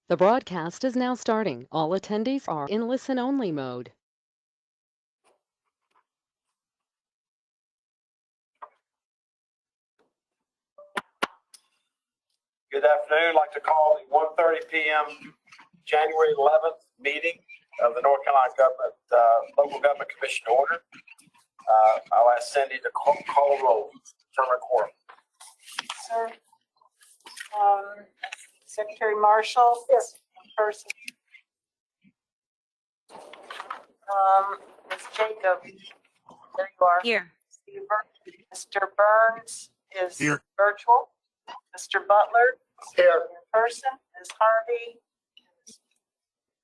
The broadcast is now starting. All attendees are in listen-only mode. Good afternoon. I'd like to call the 1:30 p.m. January 11th meeting of the North Carolina Local Government Commission order. I'll ask Cindy to call roll. Determine quorum. Sir. Secretary Marshall? Yes. In person. Ms. Jacob? There you are. Here. Mr. Burns is Here. Virtual. Mr. Butler? Here. In person. Ms. Harvey? Is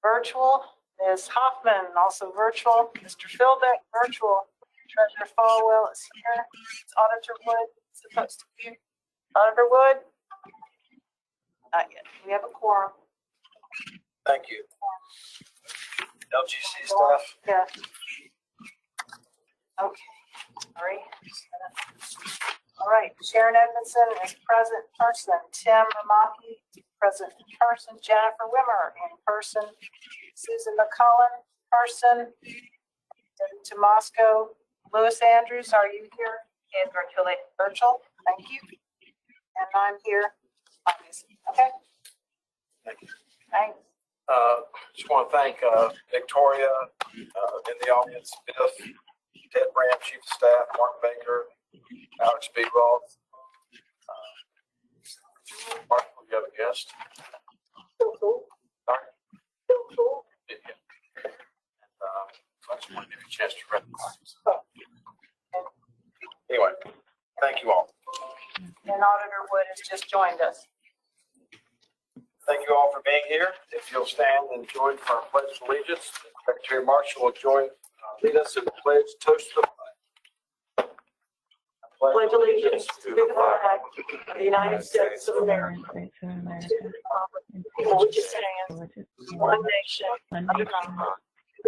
virtual. Ms. Hoffman, also virtual. Mr. Philbeck, virtual. Treasurer Falwell is here. Auditor Wood, supposed to be here. Auditor Wood? Not yet. We have a quorum. Thank you. LGC staff. Yeah. Okay. Sorry. All right. Sharon Edmondson is present in person. Tim Ramaki is present in person. Jennifer Wimmer in person. Susan McCullen, person. Tomasco. Lewis Andrews, are you here? And virtually. Virtual. Thank you. And I'm here. Obviously. Okay. Thank you. Thanks. Just want to thank Victoria in the audience, Biff, Ted Brand, Chief of Staff, Mark Baker, Alex B. Roth. Mark, we have a guest. Sorry? Yeah. I just want to give you a chance to recognize yourself. Anyway, thank you all. And Auditor Wood has just joined us. Thank you all for being here. If you'll stand and join for our Pledge of Allegiance, Secretary Marshall will lead us in the pledge. Toast to the flag. Pledge allegiance to the flag of the United States of America, for which it stands, one nation, under God,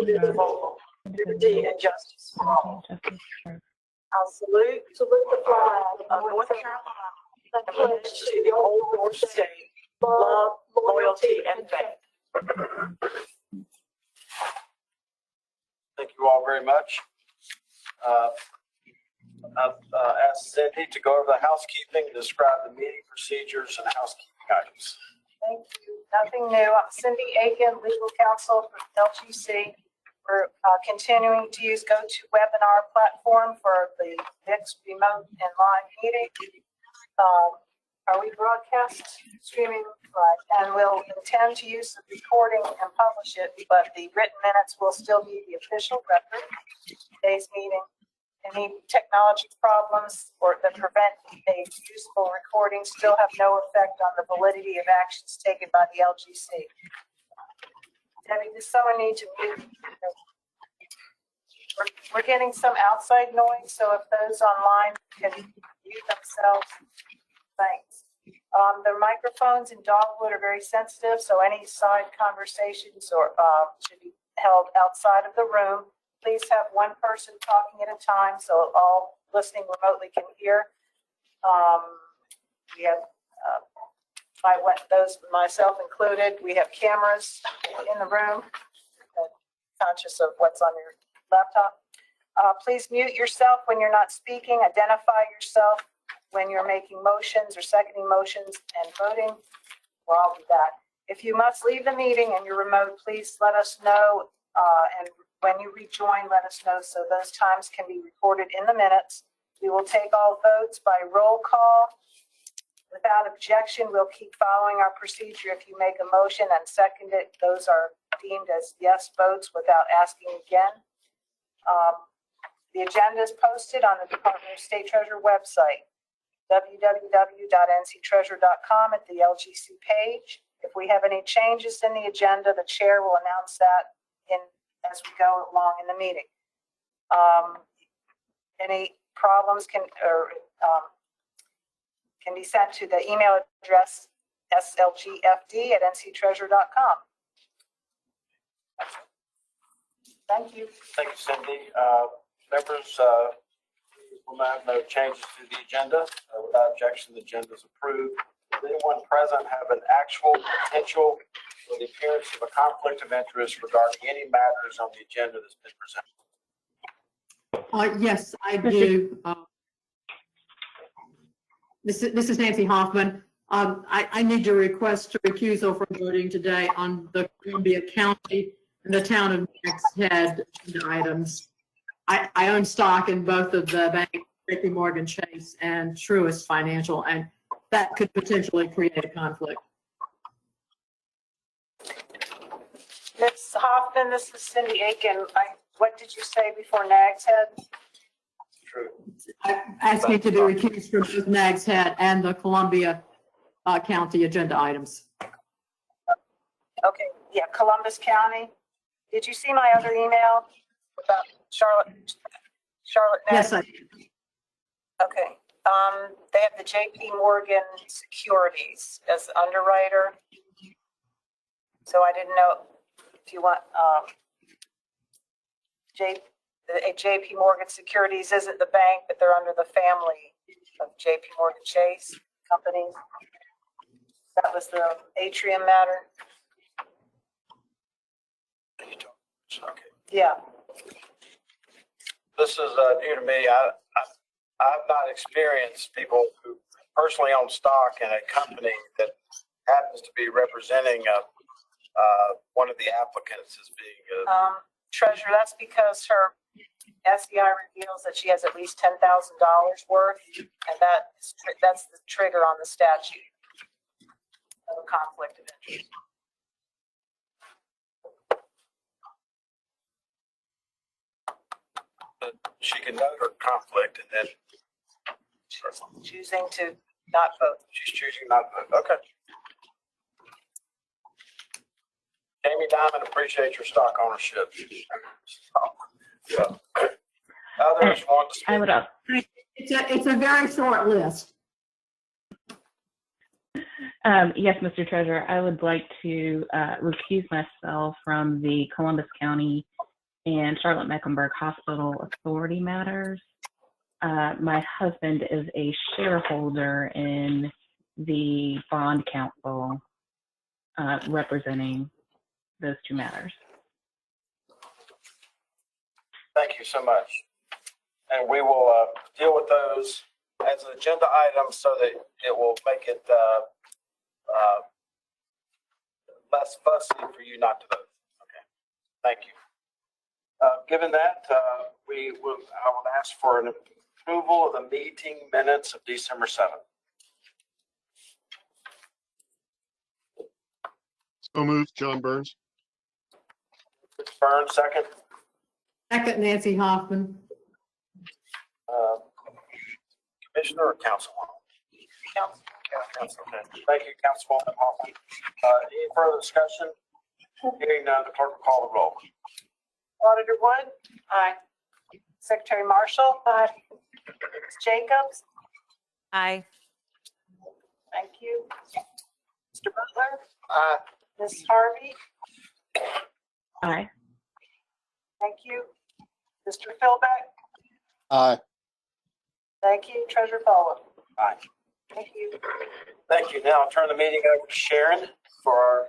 indivisible, with liberty and justice for all. I'll salute the flag of North Carolina and pledge to the old North State love, loyalty, and faith. Thank you all very much. I've asked Cindy to go over the housekeeping and describe the meeting procedures and housekeeping items. Thank you. Nothing new. I'm Cindy Aiken, legal counsel for LGC. We're continuing to use GoToWebinar platform for the next remote and live meeting. Are we broadcast streaming? Right. And we'll intend to use the recording and publish it, but the written minutes will still be the official record of today's meeting. Any technology problems or that prevent a useful recording still have no effect on the validity of actions taken by the LGC. Debbie, does someone need to mute? We're getting some outside noise, so if those online can mute themselves, thanks. The microphones in Dogwood are very sensitive, so any side conversations should be held outside of the room. Please have one person talking at a time so all listening remotely can hear. We have, myself included, we have cameras in the room, conscious of what's on your laptop. Please mute yourself when you're not speaking. Identify yourself when you're making motions or seconding motions and voting. Well, I'll do that. If you must leave the meeting and you're remote, please let us know. And when you rejoin, let us know so those times can be recorded in the minutes. We will take all votes by roll call. Without objection, we'll keep following our procedure. If you make a motion and second it, those are deemed as yes votes without asking again. The agenda is posted on the Department of State Treasurer website, www.nctreasurer.com at the LGC page. If we have any changes in the agenda, the chair will announce that as we go along in the meeting. Any problems can be sent to the email address slgfd@nctreasurer.com. Thank you. Thank you, Cindy. Members, will have no changes to the agenda. Without objection, the agenda is approved. Does anyone present have an actual potential for the appearance of a conflict of interest regarding any matters on the agenda that's been presented? Yes, I do. This is Nancy Hoffman. I need to request a recusal from voting today on the Columbia County and the town of Nags Head items. I own stock in both of the banks, JP Morgan Chase and Truist Financial, and that could potentially create a conflict. Ms. Hoffman, this is Cindy Aiken. What did you say before Nags Head? True. I asked me to be recused from both Nags Head and the Columbia County agenda items. Okay, yeah, Columbus County. Did you see my other email about Charlotte Nags? Yes, I Okay, they have the JP Morgan Securities as the underwriter. So I didn't know if you want, JP Morgan Securities isn't the bank, but they're under the family of JP Morgan Chase companies. That was the Atrium matter. Okay. Yeah. This is new to me. I've not experienced people who personally own stock in a company that happens to be representing one of the applicants as being Treasurer, that's because her SEI reveals that she has at least $10,000 worth, and that's the trigger on the statute of a conflict of interest. but she can note her conflict and then Choosing to not vote. she's choosing not to vote. Okay. Jamie Diamond, appreciate your stock ownership. Yeah. Others want to I speak? would, it's a very short list. yes, Mr. Treasurer, I would like to recuse myself from the Columbus County and Charlotte-Mecklenburg Hospital Authority matters. My husband is a shareholder in the bond council representing those two matters. Thank you so much. And we will deal with those as an agenda item so that it will make it less fussy for you not to vote. Okay. Thank you. Given that, I will ask for an approval of the meeting minutes of December 7th. So moved, John Burns. Burns, second. Second, Nancy Hoffman. Commissioner or Councilwoman? Council. Council, okay. Thank you, Councilwoman Hoffman. Any further discussion? Hearing none, the clerk will call the roll. Auditor Wood? Aye. Secretary Marshall? Aye. Ms. Jacobs? Aye. Thank you. Mr. Butler? Aye. Ms. Harvey? Aye. Thank you. Mr. Philbeck? Aye. Thank you. Treasurer Folwell? Aye. Thank you. Thank you. Now I'll turn the meeting over to Sharon for our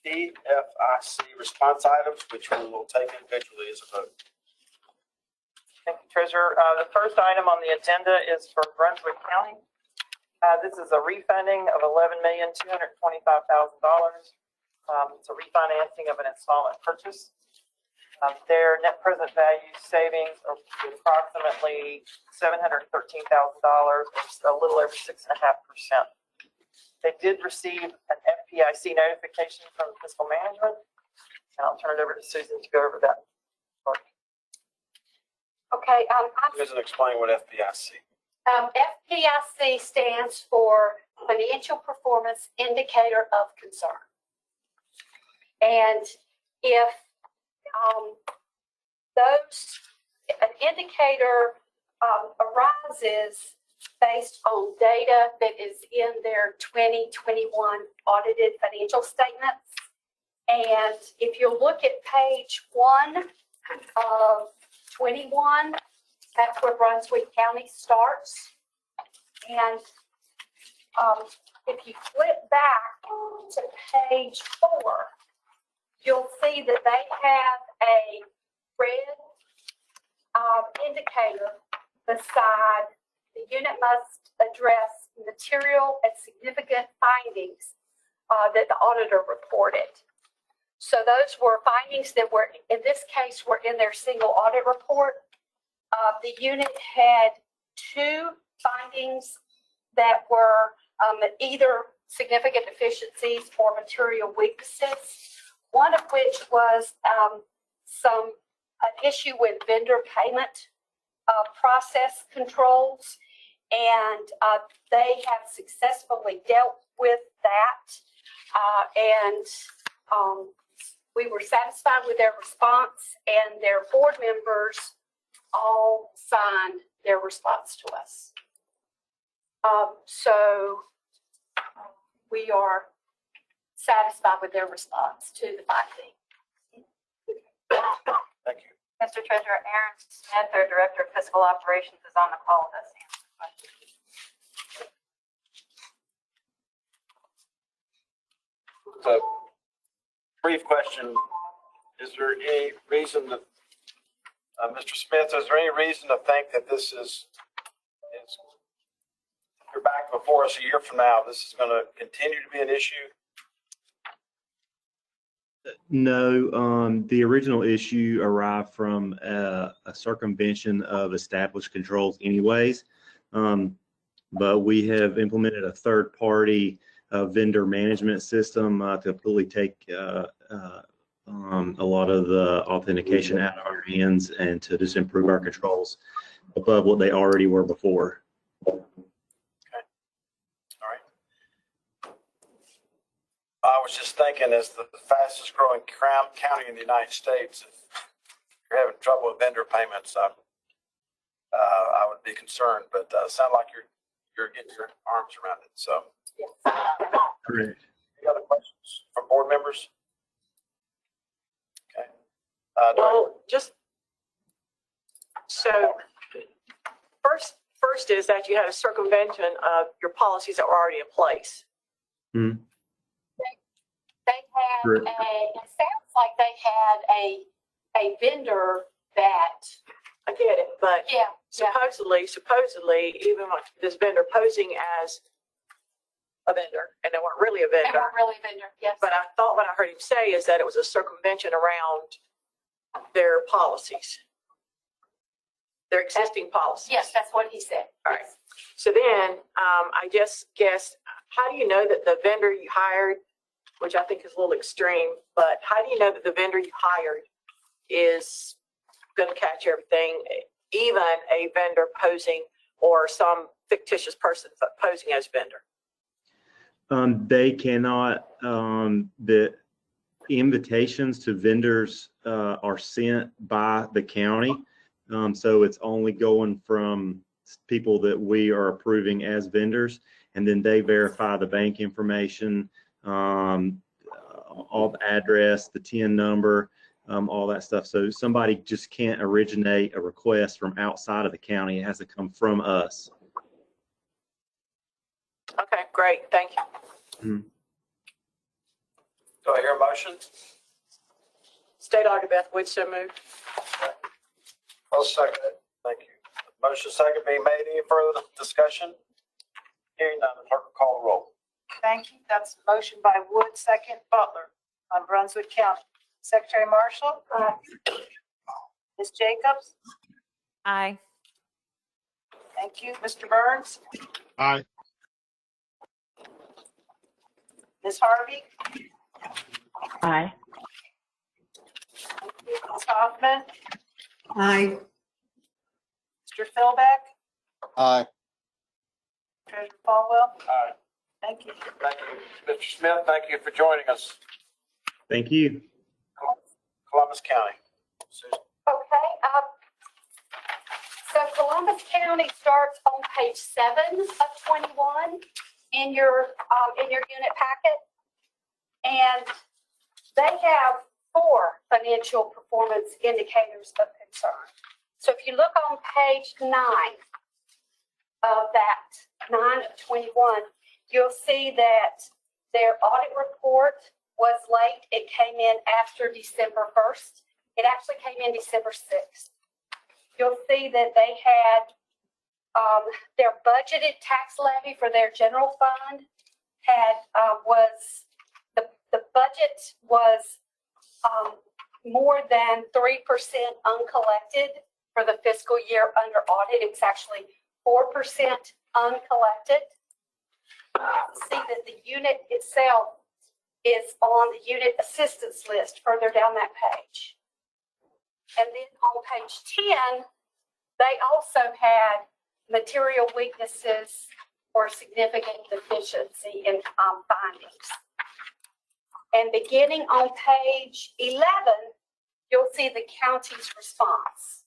DFIC response items, which we will take individually as a vote. Thank you, Treasurer. The first item on the agenda is for Brunswick County. This is a refunding of $11,225,000. It's a refinancing of an installment purchase. Their net present value savings are approximately $713,000, a little over 6.5%. They did receive an FPIC notification from fiscal management, and I'll turn it over to Susan to go over that. Okay, Doesn't explain what FPIC. FPIC stands for Financial Performance Indicator of Concern. And if an indicator arises based on data that is in their 2021 audited financial statements, and if you look at page 1 of 21, that's where Brunswick County starts. And If you flip back to page 4, you'll see that they have a red indicator beside the unit must address material and significant findings that the auditor reported. So those were findings that were, in this case, were in their single audit report. The unit had 2 findings that were either significant deficiencies or material weaknesses, one of which was an issue with vendor payment process controls, and they have successfully dealt with that. We were satisfied with their response, and their board members all signed their response to us. So we are satisfied with their response to the finding. Thank you. Mr. Treasurer, Aaron Smith, our Director of Fiscal Operations, is on the call with us to answer questions. So, brief question. Is there any reason that, Mr. Smith, is there any reason to think that this is you're back before us a year from now, this is going to continue to be an issue? No, the original issue arrived from a circumvention of established controls anyways. But we have implemented a third-party vendor management system to completely take a lot of the authentication out of our hands and to just improve our controls above what they already were before. I was just thinking, as the fastest growing county in the United States, if you're having trouble with vendor payments, I would be concerned, but it sounds like you're getting your arms around it. So, Correct. any other questions from board members? Okay. Well, just so first is that you had a circumvention of your policies that were already in place. Mm-hmm. They had Correct. it sounds like they had a vendor that, I get it, but yeah. supposedly, even with this vendor posing as a vendor, and they weren't really a They vendor. weren't really a vendor, yes. But I thought what I heard him say is that it was a circumvention around their policies, their existing policies. Yes, that's what he said. All right. So then, I just guess, how do you know that the vendor you hired, which I think is a little extreme, but how do you know that the vendor you hired is going to catch everything, even a vendor posing or some fictitious person posing as vendor? They cannot, the invitations to vendors are sent by the county. So it's only going from people that we are approving as vendors, and then they verify the bank information, all the address, the TIN number, all that stuff. So somebody just can't originate a request from outside of the county. It has to come from us. Okay, great. Thank you. Mm-hmm. Do I hear a motion? State Auditor Beth Wood, so moved. I'll second it. Thank you. Motion second being made. Any further discussion? Hearing none, the clerk will call the roll. Thank you. That's a motion by Wood, second Butler on Brunswick County. Secretary Marshall? Ms. Jacobs? Aye. Thank you. Mr. Burns? Aye. Ms. Harvey? Aye. Ms. Hoffman? Aye. Mr. Philbeck? Aye. Treasurer Falwell? Aye. Thank you. Thank you. Mr. Smith, thank you for joining us. Thank you. Columbus County. Susan. Okay, so Columbus County starts on page 7 of 21 in your unit packet. And they have 4 financial performance indicators of concern. So if you look on page 9 of that 9 of 21, you'll see that their audit report was late. It came in after December 1st. It actually came in December 6th. You'll see that they had their budgeted tax levy for their general fund was the budget was more than 3% uncollected for the fiscal year under audit. It's actually 4% uncollected. See that the unit itself is on the unit assistance list further down that page. And then on page 10, they also had material weaknesses or significant deficiency in findings. And beginning on page 11, you'll see the county's response.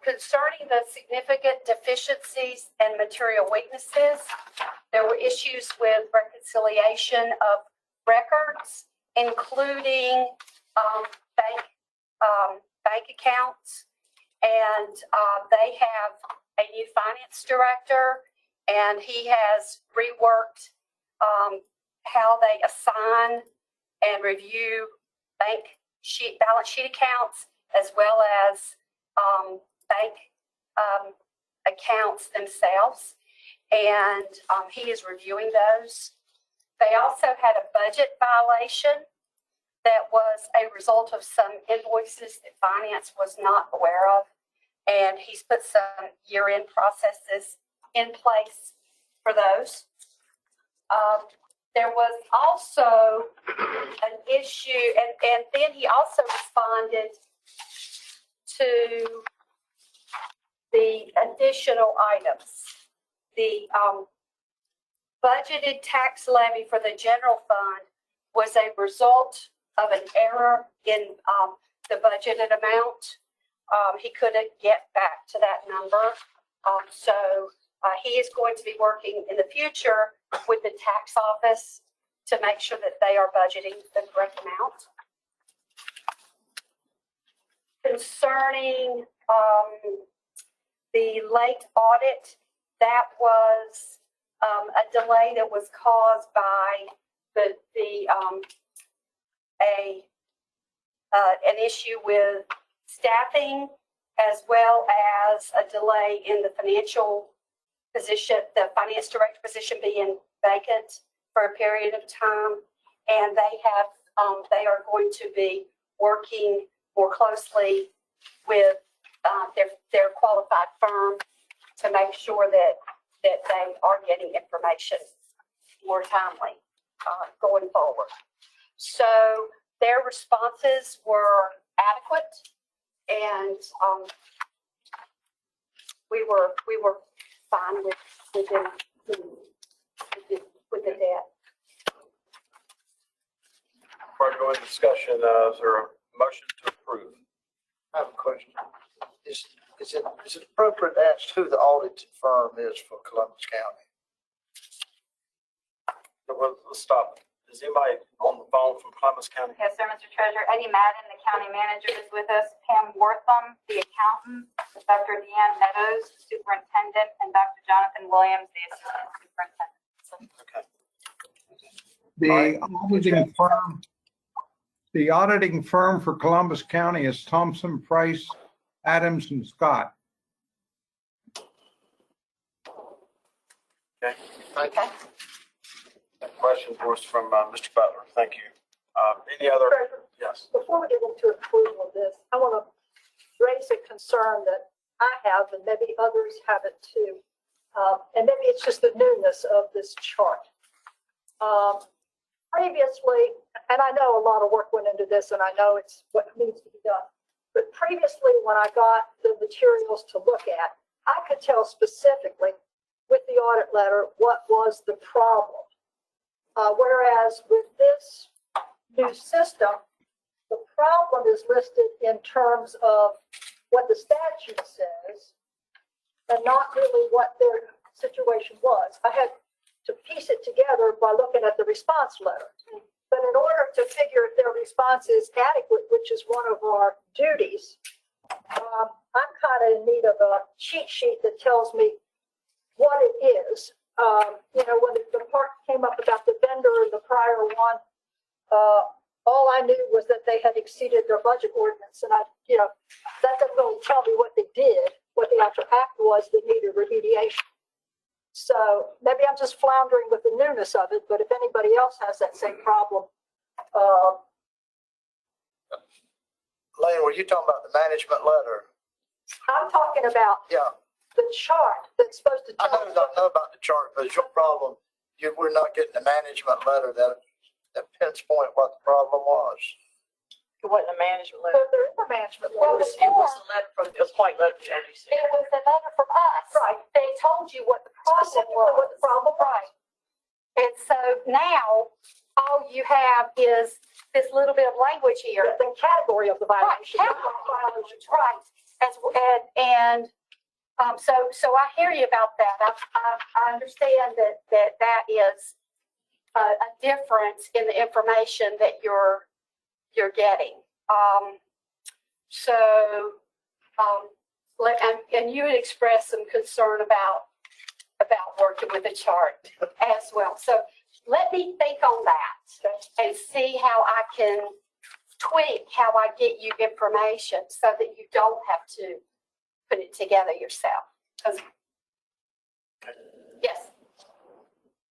Concerning the significant deficiencies and material weaknesses, there were issues with reconciliation of records, including bank accounts, and they have a new finance director, and he has reworked how they assign and review balance sheet accounts, as well as bank accounts themselves, and he is reviewing those. They also had a budget violation that was a result of some invoices that finance was not aware of, and he's put some year-end processes in place for those. There was also an issue, and then he also responded to the additional items. The budgeted tax levy for the general fund was a result of an error in the budgeted amount. He couldn't get back to that number. So he is going to be working in the future with the tax office to make sure that they are budgeting the correct amount. Concerning the late audit, that was a delay that was caused by an issue with staffing, as well as a delay in the financial position, the finance director position being vacant for a period of time. And they are going to be working more closely with their qualified firm to make sure that they are getting information more timely going forward. So their responses were adequate, and we were fine with the debt. Before I go into discussion, is there a motion to approve? I have a question. Is it appropriate to ask who the audit firm is for Columbus County? Let's stop. Is anybody on the phone from Columbus County? Yes, sir, Mr. Treasurer. Eddie Madden, the county manager, is with us. Pam Wortham, the accountant, Dr. Deanne Meadows, the superintendent, and Dr. Jonathan Williams, the assistant superintendent. Okay. The auditing firm for Columbus County is Thompson, Price, Adams, and Scott. Okay. Okay. Questions was from Mr. Butler. Thank you. Any other? Yes. Before we get into approval of this, I want to raise a concern that I have, and maybe others have it too. And maybe it's just the newness of this chart. Previously, and I know a lot of work went into this, and I know it's what needs to be done, but previously when I got the materials to look at, I could tell specifically with the audit letter what was the problem. Whereas with this new system, the problem is listed in terms of what the statute says and not really what their situation was. I had to piece it together by looking at the response letter. But in order to figure if their response is adequate, which is one of our duties, I'm kind of in need of a cheat sheet that tells me what it is. when the part came up about the vendor and the prior one, all I knew was that they had exceeded their budget ordinance, and that doesn't really tell me what they did, what the actual act was that needed remediation. So maybe I'm just floundering with the newness of it, but if anybody else has that same problem, Lane, were you talking about the management letter? I'm talking about Yeah, the chart that's supposed to I tell know, I know about the chart, but it's your problem. We're not getting the management letter that pinpoint what the problem was. It wasn't a management letter. There is a management Well, letter. It was a letter from, it was quite letter from LGC. It was a letter from us. Right. They told you what the problem Specifically was. what the problem was. Right. And so now, all you have is this little bit of language here. The category of the Right, violation. right. So I hear you about that. I understand that is a difference in the information that you're getting. And you had expressed some concern about working with a chart as well. So let me think on that and see how I can tweak how I get you information so that you don't have to put it together yourself. 'Cause- Yes.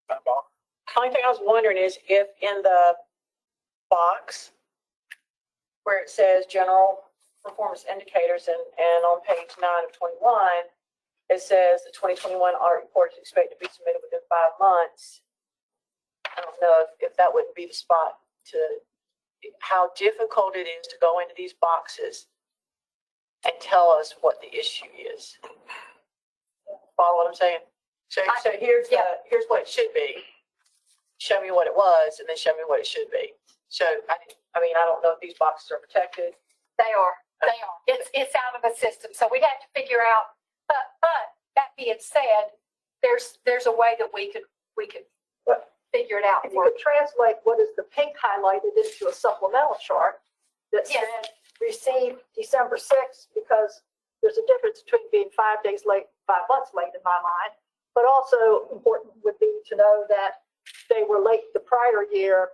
The only thing I was wondering is if in the box where it says general performance indicators and on page 9 of 21, it says the 2021 audit report is expected to be submitted within 5 months. I don't know if that wouldn't be the spot to, how difficult it is to go into these boxes and tell us what the issue is. Follow what I'm saying? So here's what it should be. Show me what it was, and then show me what it should be. So I mean, I don't know if these boxes are protected. They are. It's out of the system. So we had to figure out, but that being said, there's a way that we could figure it out. If you could translate what is the pink highlighted into a supplemental chart that Yes. said received December 6th, because there's a difference between being 5 days late, 5 months late in my mind. But also important would be to know that they were late the prior year.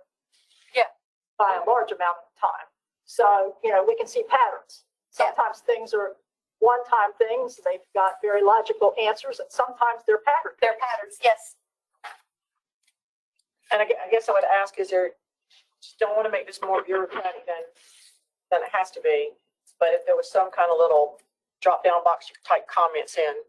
Yeah. By a large amount of time. So, we can see patterns. Sometimes things are one-time things. They've got very logical answers, and sometimes they're patterns. They're patterns, yes. And I guess I would ask, is there, just don't want to make this more bureaucratic than it has to be, but if there was some kind of little drop-down box you could type comments in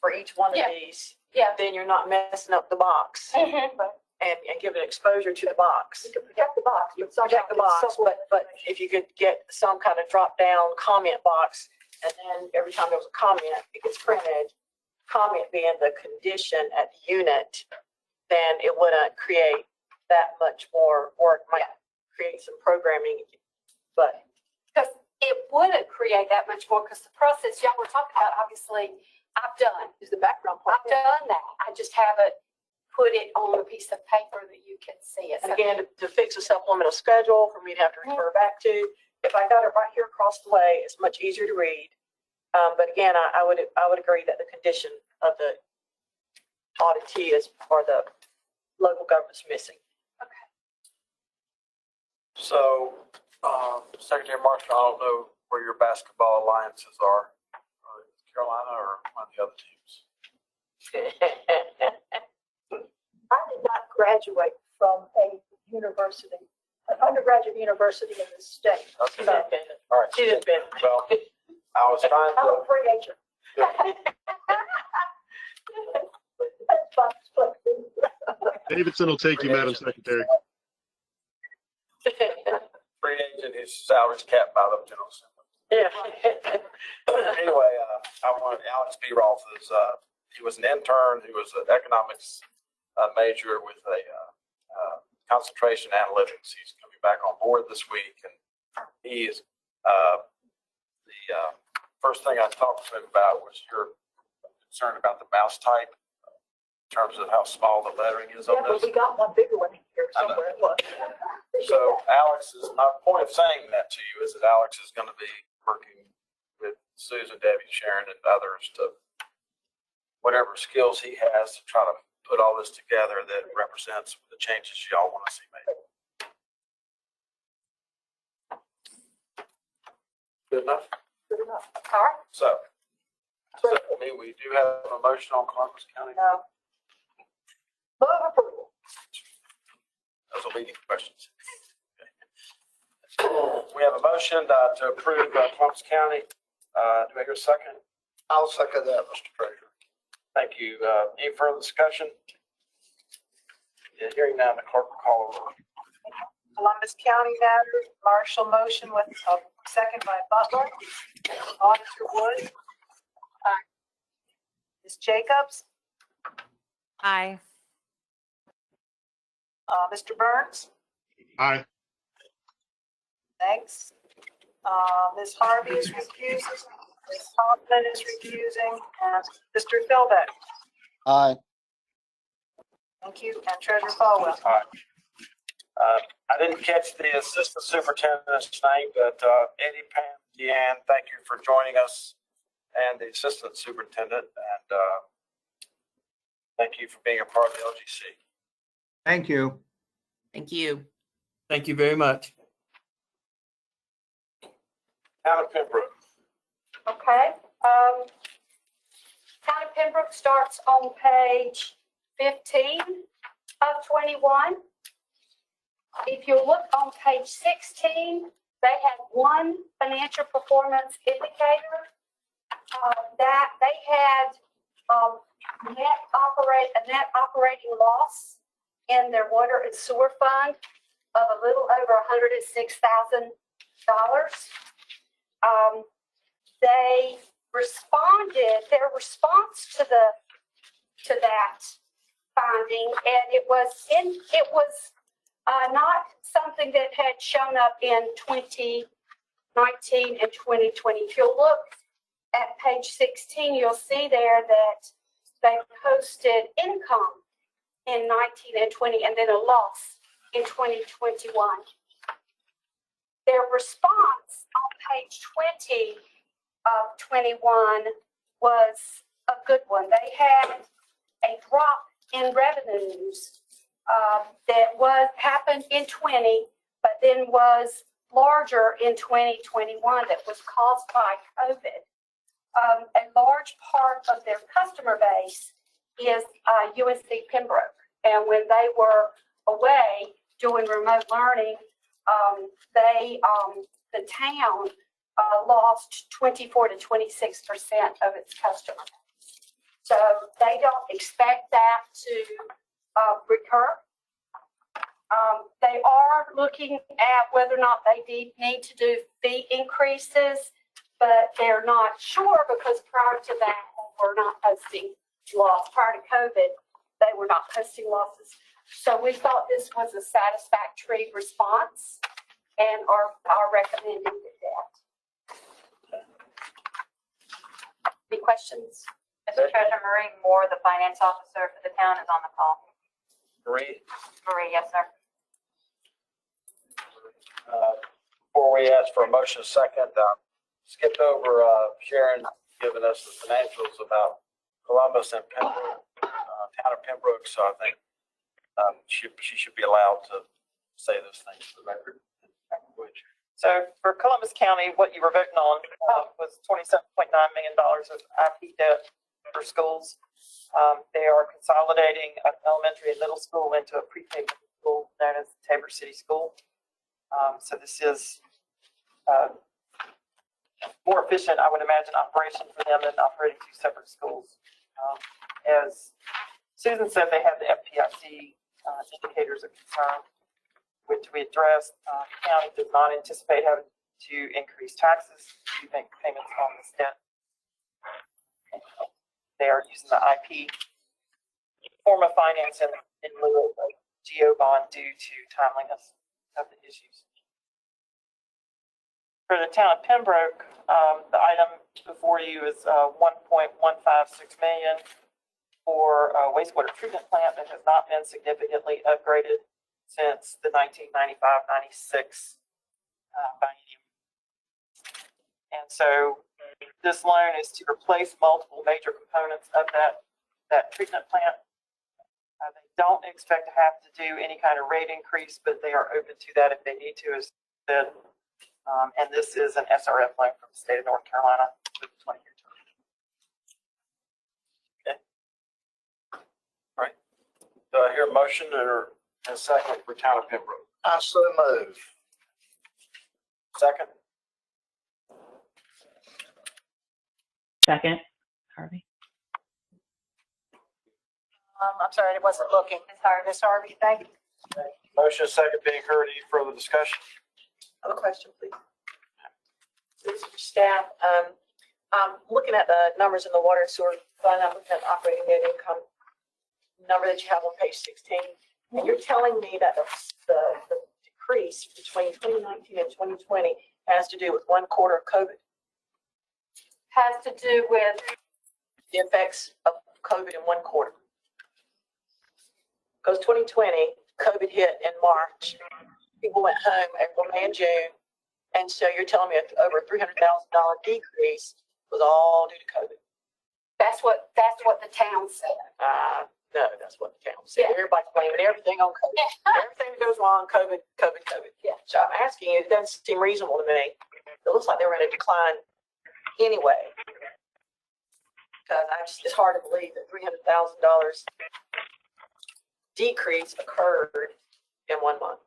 for each one of Yeah. these, Yeah. then you're not messing up the box Mhm. and giving exposure to the box. You can protect the box, You but sometimes protect the box, it's but if you could get some kind of drop-down comment box, and then every time there was a comment, it gets printed, comment being the condition at the unit, then it wouldn't create that much more work, might create some programming, but. Because it wouldn't create that much more, because the process y'all were talking about, obviously, I've done. is the background part. I've done that. I just haven't put it on a piece of paper that you can see it. And again, to fix a supplemental schedule for me to have to refer back to, if I got it right here across the way, it's much easier to read. But again, I would agree that the condition of the auditee or the local government's missing. So, Secretary Marshall, I don't know where your basketball alliances are, Carolina or one of the other teams. I did not graduate from an undergraduate university in the state. Okay. So All right. She didn't been. Well, I was trying I'm a to, free agent. That's fun. Davidson will take you, Madam Secretary. free agent, his salary's capped by the General Assembly. Yeah. Anyway, I wanted Alex B. Rolfe he was an intern, he was an economics major with a concentration in analytics. He's coming back on board this week, and he is the first thing I talked to him about was your concern about the mouse type in terms of how small the lettering is Yeah, on but this. we got one bigger one here I know. somewhere. It was. So my point of saying that to you is that Alex is going to be working with Susan, Debbie, Sharon, and others to whatever skills he has to try to put all this together that represents the changes y'all want to see made. Good enough? Good enough. All right. So, I mean, we do have a motion on Columbus County. No. Move approval. Those are leading questions. We have a motion to approve Columbus County. Do I hear a second? I'll second that, Mr. Treasurer. Thank you. Any further discussion? Yeah, hearing none, the clerk will call the roll. Columbus County matters, Marshall motion with a second by Butler. Auditor Wood. Aye. Ms. Jacobs. Aye. Mr. Burns. Aye. Thanks. Ms. Harvey is recusing. Ms. Hoffman is recusing. And Mr. Philbeck. Aye. Thank you. And Treasurer Falwell. All right. I didn't catch the assistant superintendent's name, but Eddie, Pam, Deanne, thank you for joining us, and the assistant superintendent, and thank you for being a part of the LGC. Thank you. Thank you. Thank you very much. Town of Pembroke. Okay. Town of Pembroke starts on page 15 of 21. If you look on page 16, they have one financial performance indicator that they had a net operating loss in their water and sewer fund of a little over $106,000. They responded, their response to that finding, and it was not something that had shown up in 2019 and 2020. If you look at page 16, you'll see there that they posted income in 19 and 20 and then a loss in 2021. Their response on page 20 of 21 was a good one. They had a drop in revenues that happened in 20, but then was larger in 2021 that was caused by COVID. A large part of their customer base is UNC Pembroke. And when they were away doing remote learning, the town lost 24 to 26% of its customers. So they don't expect that to recur. They are looking at whether or not they need to do fee increases, but they're not sure because prior to that, they were not posting loss. Prior to COVID, they were not posting losses. So we thought this was a satisfactory response and are recommending that. Any questions? Mr. Treasurer, Marie Moore, the finance officer for the town, is on the call. Marie? Marie, yes, sir. Before we ask for a motion second, skipped over Sharon giving us the financials about Columbus and Pembroke, town of Pembroke. So I think she should be allowed to say those things for the record. So for Columbus County, what you were voting on was $27.9 million of IP debt for schools. They are consolidating an elementary and middle school into a pre-K school known as Tabor City School. So this is more efficient, I would imagine, operation for them than operating two separate schools. As Susan said, they have the FPIC indicators of concern, which we addressed. The county does not anticipate having to increase taxes to make payments on this debt. They are using the IP form of finance in lieu of a GO bond due to timeliness of the issues. For the town of Pembroke, the item before you is $1.156 million for a wastewater treatment plant that has not been significantly upgraded since the 1995-96 biennium. And so this loan is to replace multiple major components of that that treatment plant. They don't expect to have to do any kind of rate increase, but they are open to that if they need to, as said. And this is an SRF loan from the state of North Carolina with a 20-year term. Okay. All right. Do I hear a motion or a second for Town of Pembroke? I so move. Second? Second, Harvey. I'm sorry, I wasn't looking. Ms. Harvey, thank you. Motion second being heard. Any further discussion? I have a question, please. This is for staff. I'm looking at the numbers in the water and sewer fund. I'm looking at the operating net income number that you have on page 16. And you're telling me that the decrease between 2019 and 2020 has to do with 1 quarter of COVID? Has to do with, The effects of COVID in 1 quarter? Because 2020, COVID hit in March. People went home April, May, and June. And so you're telling me over a $300,000 decrease was all due to COVID? that's what the town said. No, that's what the town said. Yeah. Everybody's blaming everything on COVID. Everything that goes wrong, COVID. Yeah. So I'm asking you, it doesn't seem reasonable to me. It looks like they were in a decline anyway. Because it's hard to believe that $300,000 decrease occurred in 1 month,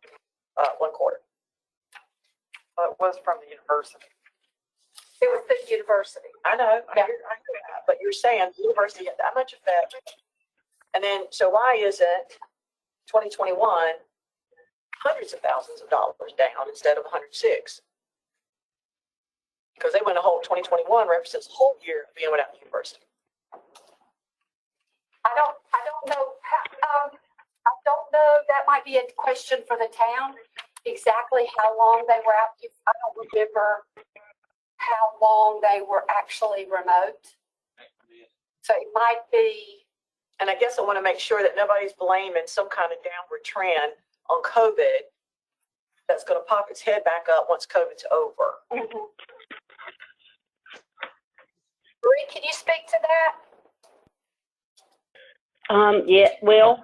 1 quarter. Well, it was from the university. It was the university. I know, I Yeah. hear that, but you're saying the university had that much effect. And then, so why is it 2021, hundreds of thousands of dollars down instead of 106? Because they went a whole 2021 represents a whole year of being without the university. I don't know. I don't know. That might be a question for the town. Exactly how long they were out. I don't remember how long they were actually remote. So it might be. And I guess I want to make sure that nobody's blaming some kind of downward trend on COVID that's going to pop its head back up once COVID's over. Mm-hmm. Bree, can you speak to that? Yeah, well,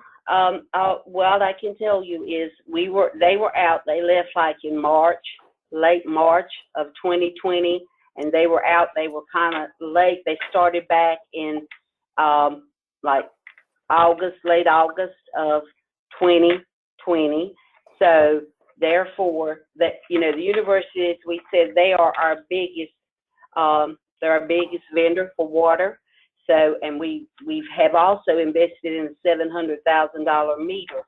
what I can tell you is they were out. They left like in March, late March of 2020, and they were out. They were kind of late. They started back in like late August of 2020. So therefore, that the universities, we said they are our biggest. They're our biggest vendor for water. So, and we have also invested in a $700,000 meter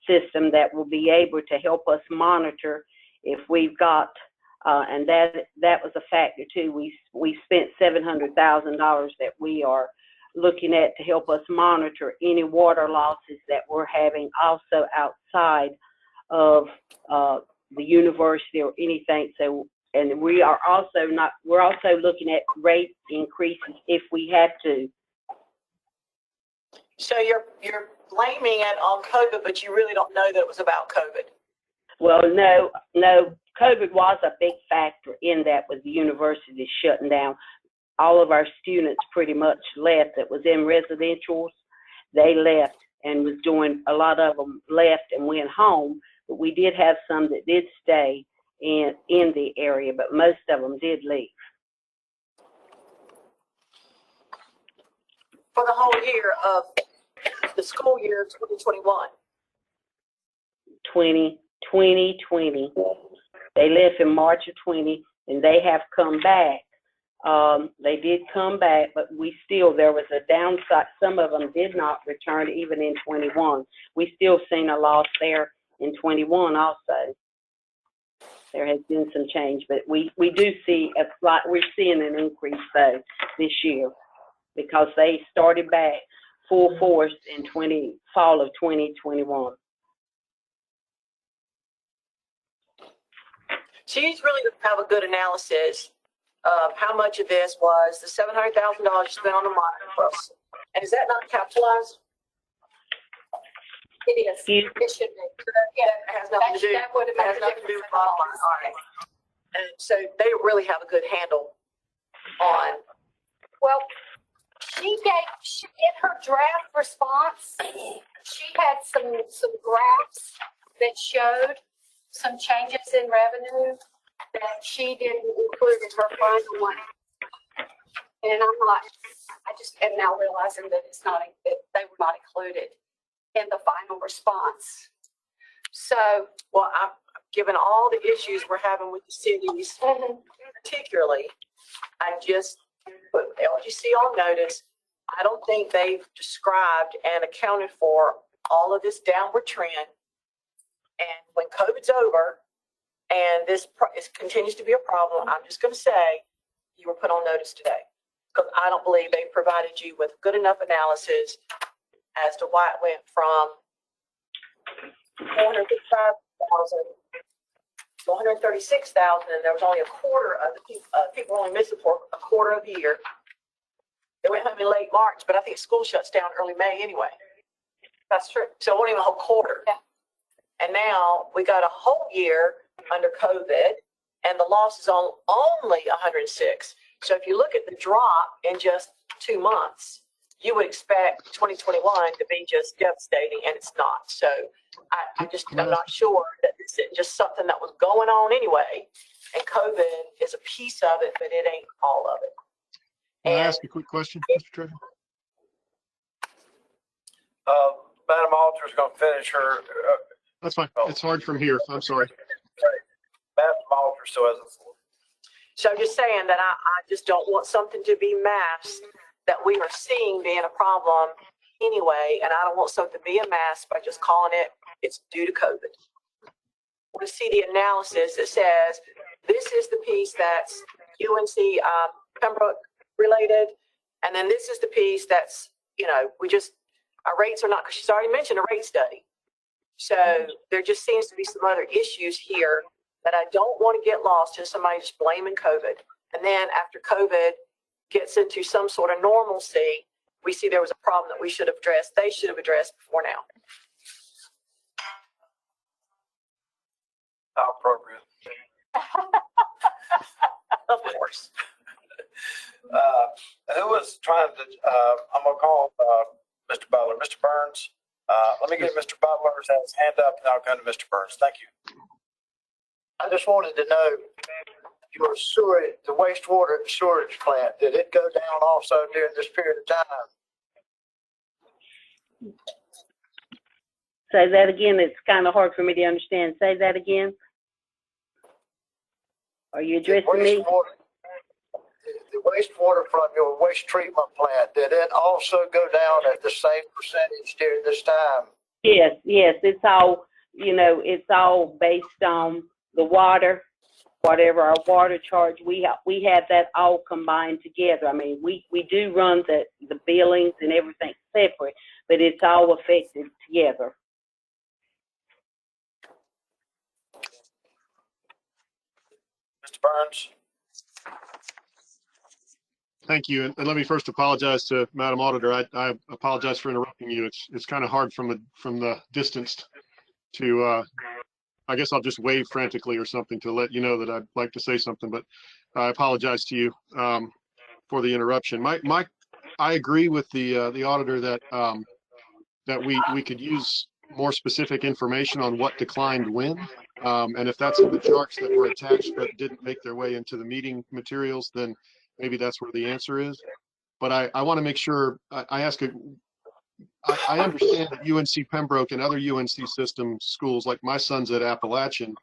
system that will be able to help us monitor if we've got, and that was a factor too. We spent $700,000 that we are looking at to help us monitor any water losses that we're having also outside of the university or anything. So, and we're also looking at rate increases if we had to. So you're blaming it on COVID, but you really don't know that it was about COVID. Well, no, COVID was a big factor in that with the university shutting down. All of our students pretty much left that was in residentials. They left and was doing, a lot of them left and went home, but we did have some that did stay in the area, but most of them did leave. For the whole year of the school year 2021. 2020. They left in March of 20, and they have come back. They did come back, but there was a downside. Some of them did not return even in 21. We still seen a loss there in 21 also. There has been some change, but we do see we're seeing an increase though this year because they started back full force in fall of 2021. So you really don't have a good analysis of how much of this was the $700,000 you spent on the monitor. And is that not capitalized? It is. It should be. Yeah, it has nothing to do. That would have made It has nothing to do with the bottom line. All right. And so they really have a good handle on. Well, in her draft response, she had some graphs that showed some changes in revenue that she didn't include in her final one. And I just am now realizing that that they were not included in the final response. So, Well, given all the issues we're having with the cities, particularly, I just put LGC on notice. I don't think they've described and accounted for all of this downward trend. And when COVID's over and this continues to be a problem, I'm just going to say you were put on notice today, because I don't believe they provided you with good enough analysis as to why it went from 455,000 to 136,000, and there was only a quarter of the people only missing for a quarter of the year. They went home in late March, but I think school shuts down early May anyway. That's true. So it wasn't even a whole quarter. Yeah. And now we got a whole year under COVID, and the loss is on only 106. So if you look at the drop in just 2 months, you would expect 2021 to be just devastating, and it's not. So I'm not sure that this is just something that was going on anyway, and COVID is a piece of it, but it ain't all of it. Can I ask a quick question, Mr. Treasurer? Madam Alder's going to finish her. That's fine. It's hard from here. I'm sorry. Madam Alder still has the floor. So I'm just saying that I just don't want something to be masked that we are seeing being a problem anyway, and I don't want something to be a mask by just calling it's due to COVID. I want to see the analysis that says this is the piece that's UNC Pembroke related, and then this is the piece that's, our rates are not, because she's already mentioned a rate study. So there just seems to be some other issues here that I don't want to get lost in somebody just blaming COVID. And then after COVID gets into some sort of normalcy, we see there was a problem that we should have addressed. They should have addressed before now. How appropriate. Of course. Who was trying to, I'm going to call Mr. Butler. Mr. Burns, let me get Mr. Butler's hand up, and I'll come to Mr. Burns. Thank you. I just wanted to know, your the wastewater storage plant, did it go down also during this period of time? Say that again. It's kind of hard for me to understand. Say that again. Are you addressing me? The wastewater from your waste treatment plant, did it also go down at the same percentage during this time? Yes. It's all, it's all based on the water, whatever our water charge. We have that all combined together. I mean, we do run the billings and everything separate, but it's all affected together. Mr. Burns. Thank you. And let me first apologize to Madam Auditor. I apologize for interrupting you. It's kind of hard from the distance to, I guess I'll just wave frantically or something to let you know that I'd like to say something, but I apologize to you for the interruption. I agree with the auditor that we could use more specific information on what declined when. And if that's in the charts that were attached but didn't make their way into the meeting materials, then maybe that's where the answer is. But I want to make sure I understand that UNC Pembroke and other UNC system schools, like my son's at Appalachian,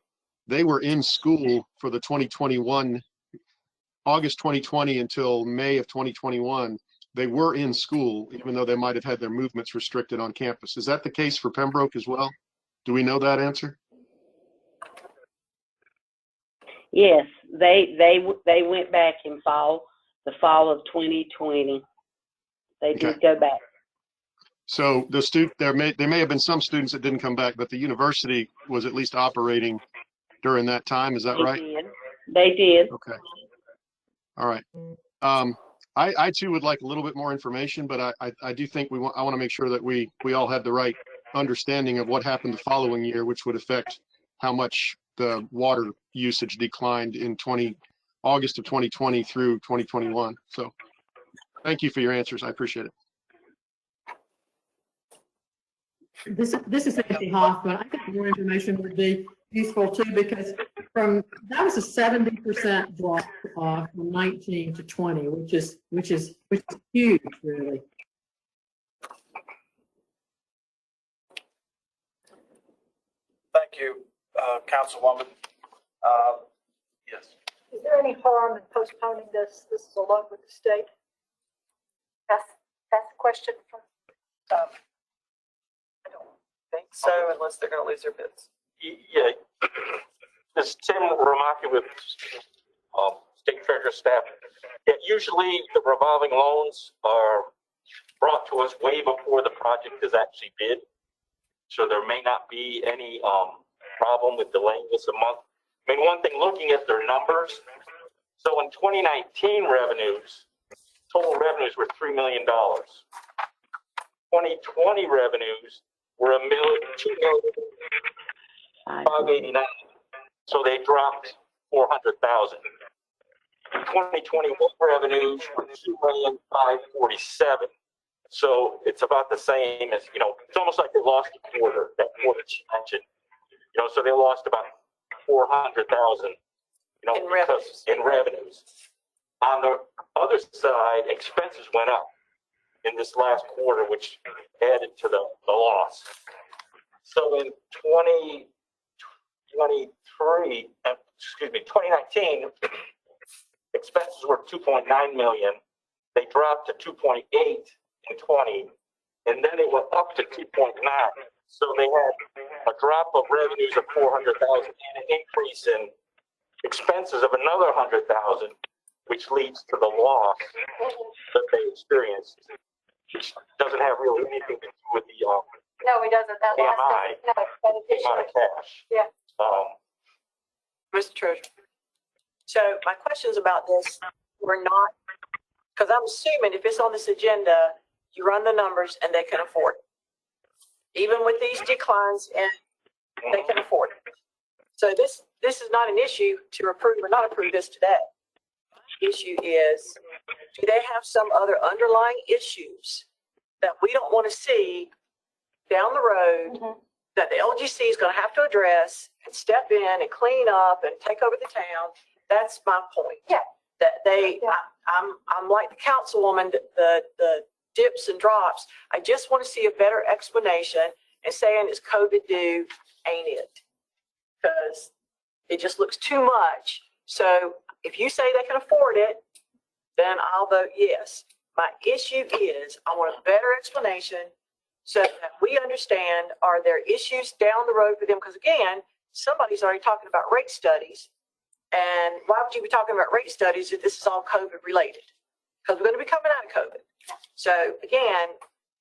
they were in school for the 2021, August 2020 until May of 2021. They were in school, even though they might have had their movements restricted on campus. Is that the case for Pembroke as well? Do we know that answer? Yes, they went back in the fall of 2020. They did go back. So they may have been some students that didn't come back, but the university was at least operating during that time. Is that right? They did. Okay. All right. I too would like a little bit more information, but I do think I want to make sure that we all have the right understanding of what happened the following year, which would affect how much the water usage declined in August of 2020 through 2021. So Thank you for your answers. I appreciate it. This is Nancy Hoffman. I think more information would be useful too, because that was a 70% drop from 19 to 20, which is huge, really. Thank you, Councilwoman. Yes. Is there any harm in postponing this? This is along with the state. That's the question from. I don't think so, unless they're going to lose their bids. Yeah, this is Tim Ramaki with State Treasurer staff. Yeah, usually the revolving loans are brought to us way before the project is actually bid. So there may not be any problem with delaying this a month. I mean, one thing, looking at their numbers, so in 2019 revenues, total revenues were $3 million. 2020 revenues were $2,589,000. So they dropped 400,000. 2021 revenues were $2,547,000. So it's about the same as, it's almost like they lost a quarter, that quarter she mentioned. So they lost about 400,000, in revenues. On the other side, expenses went up in this last quarter, which added to the loss. So in 2019, expenses were 2.9 million. They dropped to 2.8 in 20, and then it went up to 2.9. So they had a drop of revenues of 400,000 and an increase in expenses of another 100,000, which leads to the loss that they experienced, which doesn't have really anything to do with the No, he doesn't. That AMI, amount of cash. Yeah. Mr. Treasurer. So my questions about this were not, because I'm assuming if it's on this agenda, you run the numbers and they can afford it. Even with these declines, and they can afford it. So this is not an issue to approve or not approve this today. The issue is, do they have some other underlying issues that we don't want to see down the road that the LGC is going to have to address and step in and clean up and take over the town? That's my point. Yeah. That I'm like the councilwoman, the dips and drops. I just want to see a better explanation, and saying it's COVID due ain't it, because it just looks too much. So if you say they can afford it, then I'll vote yes. My issue is I want a better explanation so that we understand, are there issues down the road for them? Because again, somebody's already talking about rate studies. And why would you be talking about rate studies if this is all COVID related? Because we're going to be coming out of COVID. So again,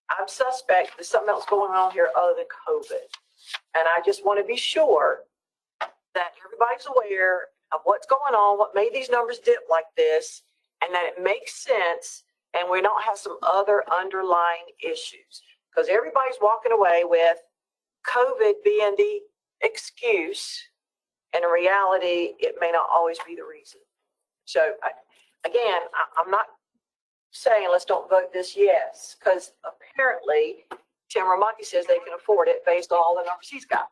I'm suspect there's something else going on here other than COVID. And I just want to be sure that everybody's aware of what's going on, what made these numbers dip like this, and that it makes sense and we don't have some other underlying issues. Because everybody's walking away with COVID being the excuse, and in reality, it may not always be the reason. So again, I'm not saying let's don't vote this yes, because apparently Tim Ramaki says they can afford it based on all the numbers he's got,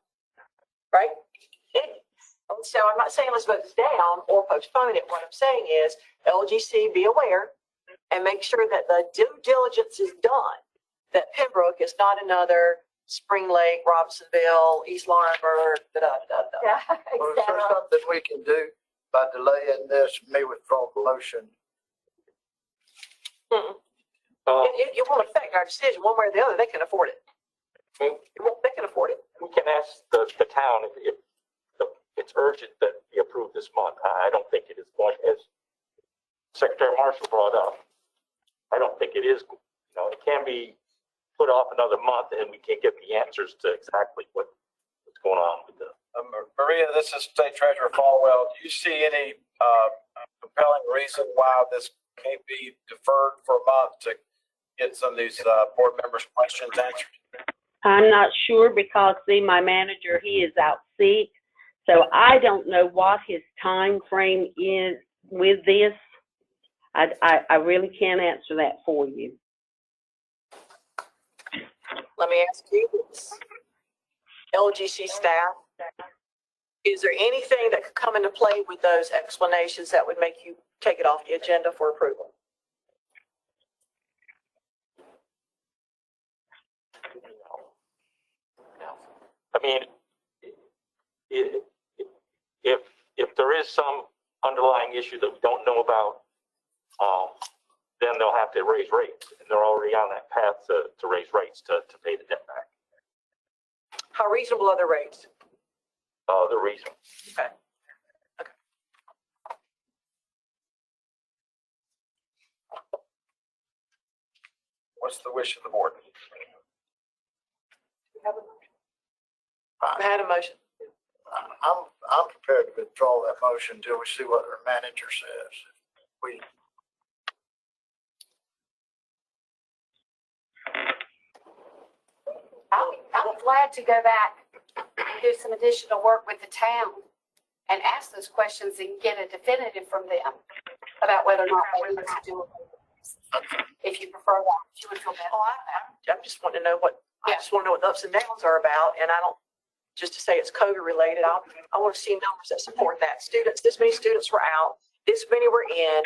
right? So I'm not saying let's vote this down or postpone it. What I'm saying is LGC, be aware and make sure that the due diligence is done, that Pembroke is not another Spring Lake, Robersonville, East Lawrenceburg, da-da-da-da. Yeah, Well, is there something we can do by delaying this, me withdraw the motion? It won't affect our decision one way or the other. They can afford it. They can afford it. We can ask the town if it's urgent that be approved this month. I don't think it is going, as Secretary Marshall brought up. I don't think it is. It can be put off another month, and we can't get the answers to exactly what's going on with the. Maria, this is State Treasurer Falwell. Do you see any compelling reason why this can't be deferred for a month to get some of these board members' questions answered? I'm not sure because, see, my manager, he is out sick. So I don't know what his time frame is with this. I really can't answer that for you. Let me ask you this. LGC staff, is there anything that could come into play with those explanations that would make you take it off the agenda for approval? I mean, if there is some underlying issue that we don't know about, then they'll have to raise rates, and they're already on that path to raise rates to pay the debt back. How reasonable are the rates? The reason. Okay. What's the wish of the board? I had a motion. I'm prepared to withdraw that motion until we see what our manager says. We, I'm glad to go back and do some additional work with the town and ask those questions and get a definitive from them about whether or not they need to do it. If you prefer that, if you would feel better. Oh, I just want to know what, I just want to know what the ups and downs are about, and I don't, just to say it's COVID related, I want to see numbers that support that. Students, this many students were out, this many were in,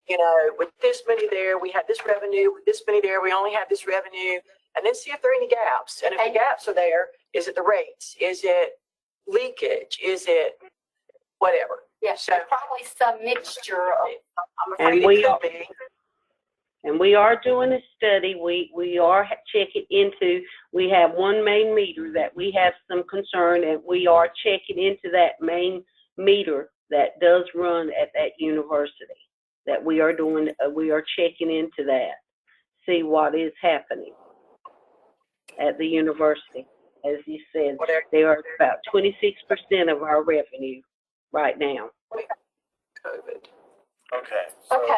you know, with this many there, we had this revenue, with this many there, we only had this revenue, and then see if there are any gaps. And if the gaps are there, is it the rates? Is it leakage? Is it whatever? Yes, So probably some mixture of. I'm afraid it could be. And we are doing a study. We are checking into, we have one main meter that we have some concern, and we are checking into that main meter that does run at that university. That we are doing, we are checking into that, see what is happening at the university. As you said, they are about 26% of our revenue right now. COVID. Okay. So Okay.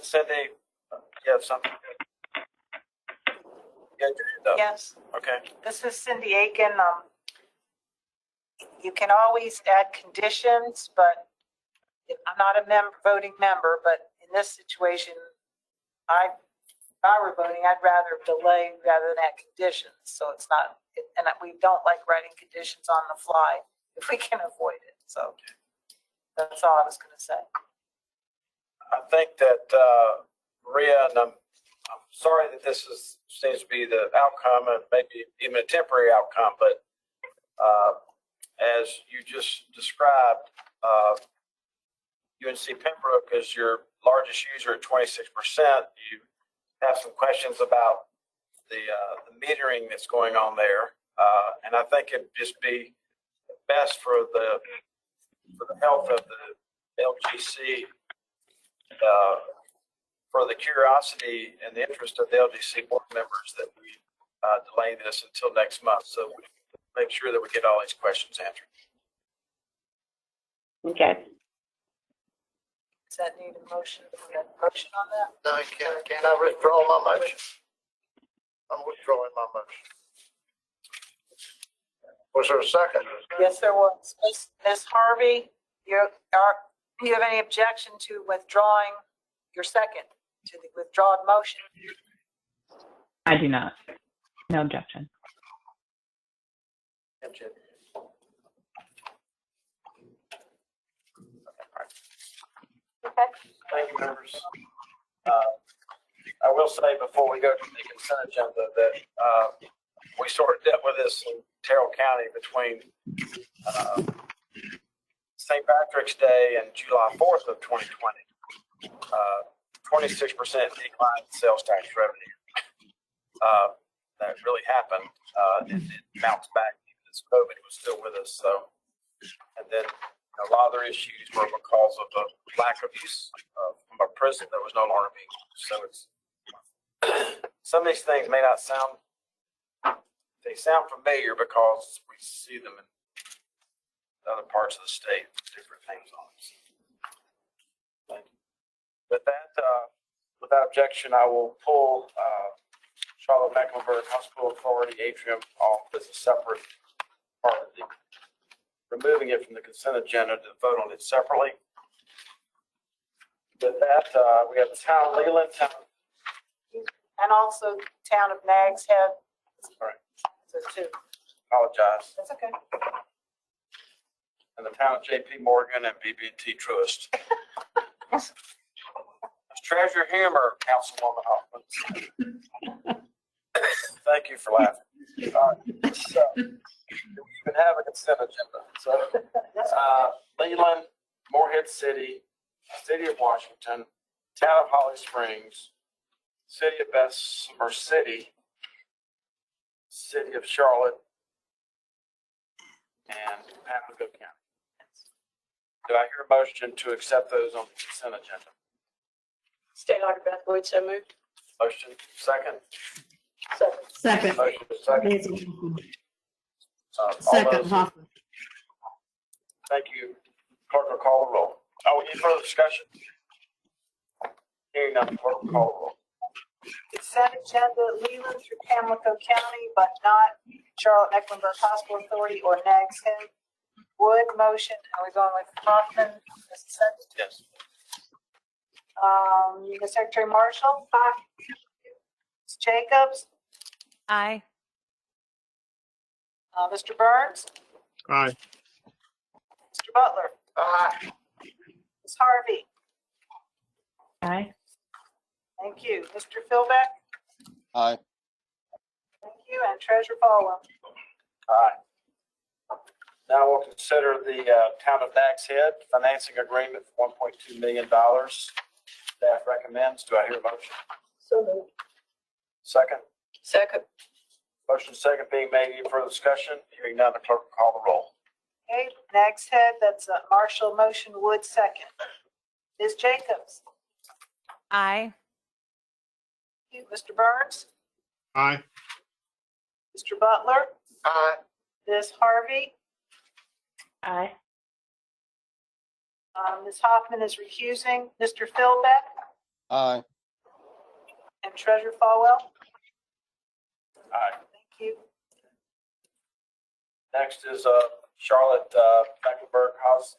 Cindy, you have something? Yes, Okay. this is Cindy Aiken. You can always add conditions, but I'm not a voting member, but in this situation, if I were voting, I'd rather delay rather than add conditions. So it's not, and we don't like writing conditions on the fly if we can avoid it. So that's all I was going to say. I think that, Maria, and I'm sorry that this seems to be the outcome, and maybe even a temporary outcome, but as you just described, UNC Pembroke is your largest user at 26%. You have some questions about the metering that's going on there, and I think it'd just be best for the health of the LGC, for the curiosity and the interest of the LGC board members, that we delay this until next month, so we make sure that we get all these questions answered. Okay. Does that need a motion? Motion on that? no, can I withdraw my motion? I'm withdrawing my motion. Was there a second? Yes, there was. Ms. Harvey, do you have any objection to withdrawing your second to the withdrawn motion? I do not. No objection. Okay. Thank you, members. I will say before we go to the consent agenda that we sort of dealt with this in Terrell County between St. Patrick's Day and July 4th of 2020. 26% decline in sales tax revenue. That really happened. And it bounced back even as COVID was still with us. So, and then a lot of their issues were because of the lack of use from a prison that was no longer being used. So it's some of these things may not sound, they sound familiar because we see them in other parts of the state, different things on them. Thank you. With that objection, I will pull Charlotte-Mecklenburg Hospital Authority Atrium off as a separate part of the, removing it from the consent agenda to vote on it separately. With that, we have the town of Leland, town, And also town of Nags Head. sorry, So two. apologize, That's okay. and the town of JP Morgan and BB&T Truist. Treasurer Hammer, Councilwoman Hoffman. Thank you for laughing. All right, so, we even have a consent agenda. So, Leland, Morehead City, City of Washington, Town of Holly Springs, City of Bessemer City, City of Charlotte, and Pembroke County. Do I hear a motion to accept those on the consent agenda? State Auditor Beth Boyd, so moved. Motion second. Second. Motion second. Nancy Hoffman. All Second, those- Hoffman. Thank you. Clerk will call the roll. Oh, any further discussion? Hearing none, clerk will call the roll. Consent agenda, Leland through Pamlico County, but not Charlotte-Mecklenburg Hospital Authority or Nags Head. Wood, motion, are we going with Hoffman? Yes. Ms. Secretary Marshall? Aye. Ms. Jacobs? Aye. Mr. Burns? Aye. Mr. Butler? Aye. Ms. Harvey? Aye. Thank you. Mr. Philbeck? Aye. Thank you. And Treasurer Falwell? Aye. Now we'll consider the Town of Nags Head financing agreement for $1.2 million. Staff recommends. Do I hear a motion? So moved. Second. Second. Motion second being made. Any further discussion? Hearing none, the clerk will call the roll. Okay, Nags Head, that's Marshall motion, Wood second. Ms. Jacobs? Aye. Thank you. Mr. Burns? Aye. Mr. Butler? Aye. Ms. Harvey? Aye. Ms. Hoffman is recusing. Mr. Philbeck? Aye. And Treasurer Falwell? Aye. Thank you. Next is Charlotte Mecklenburg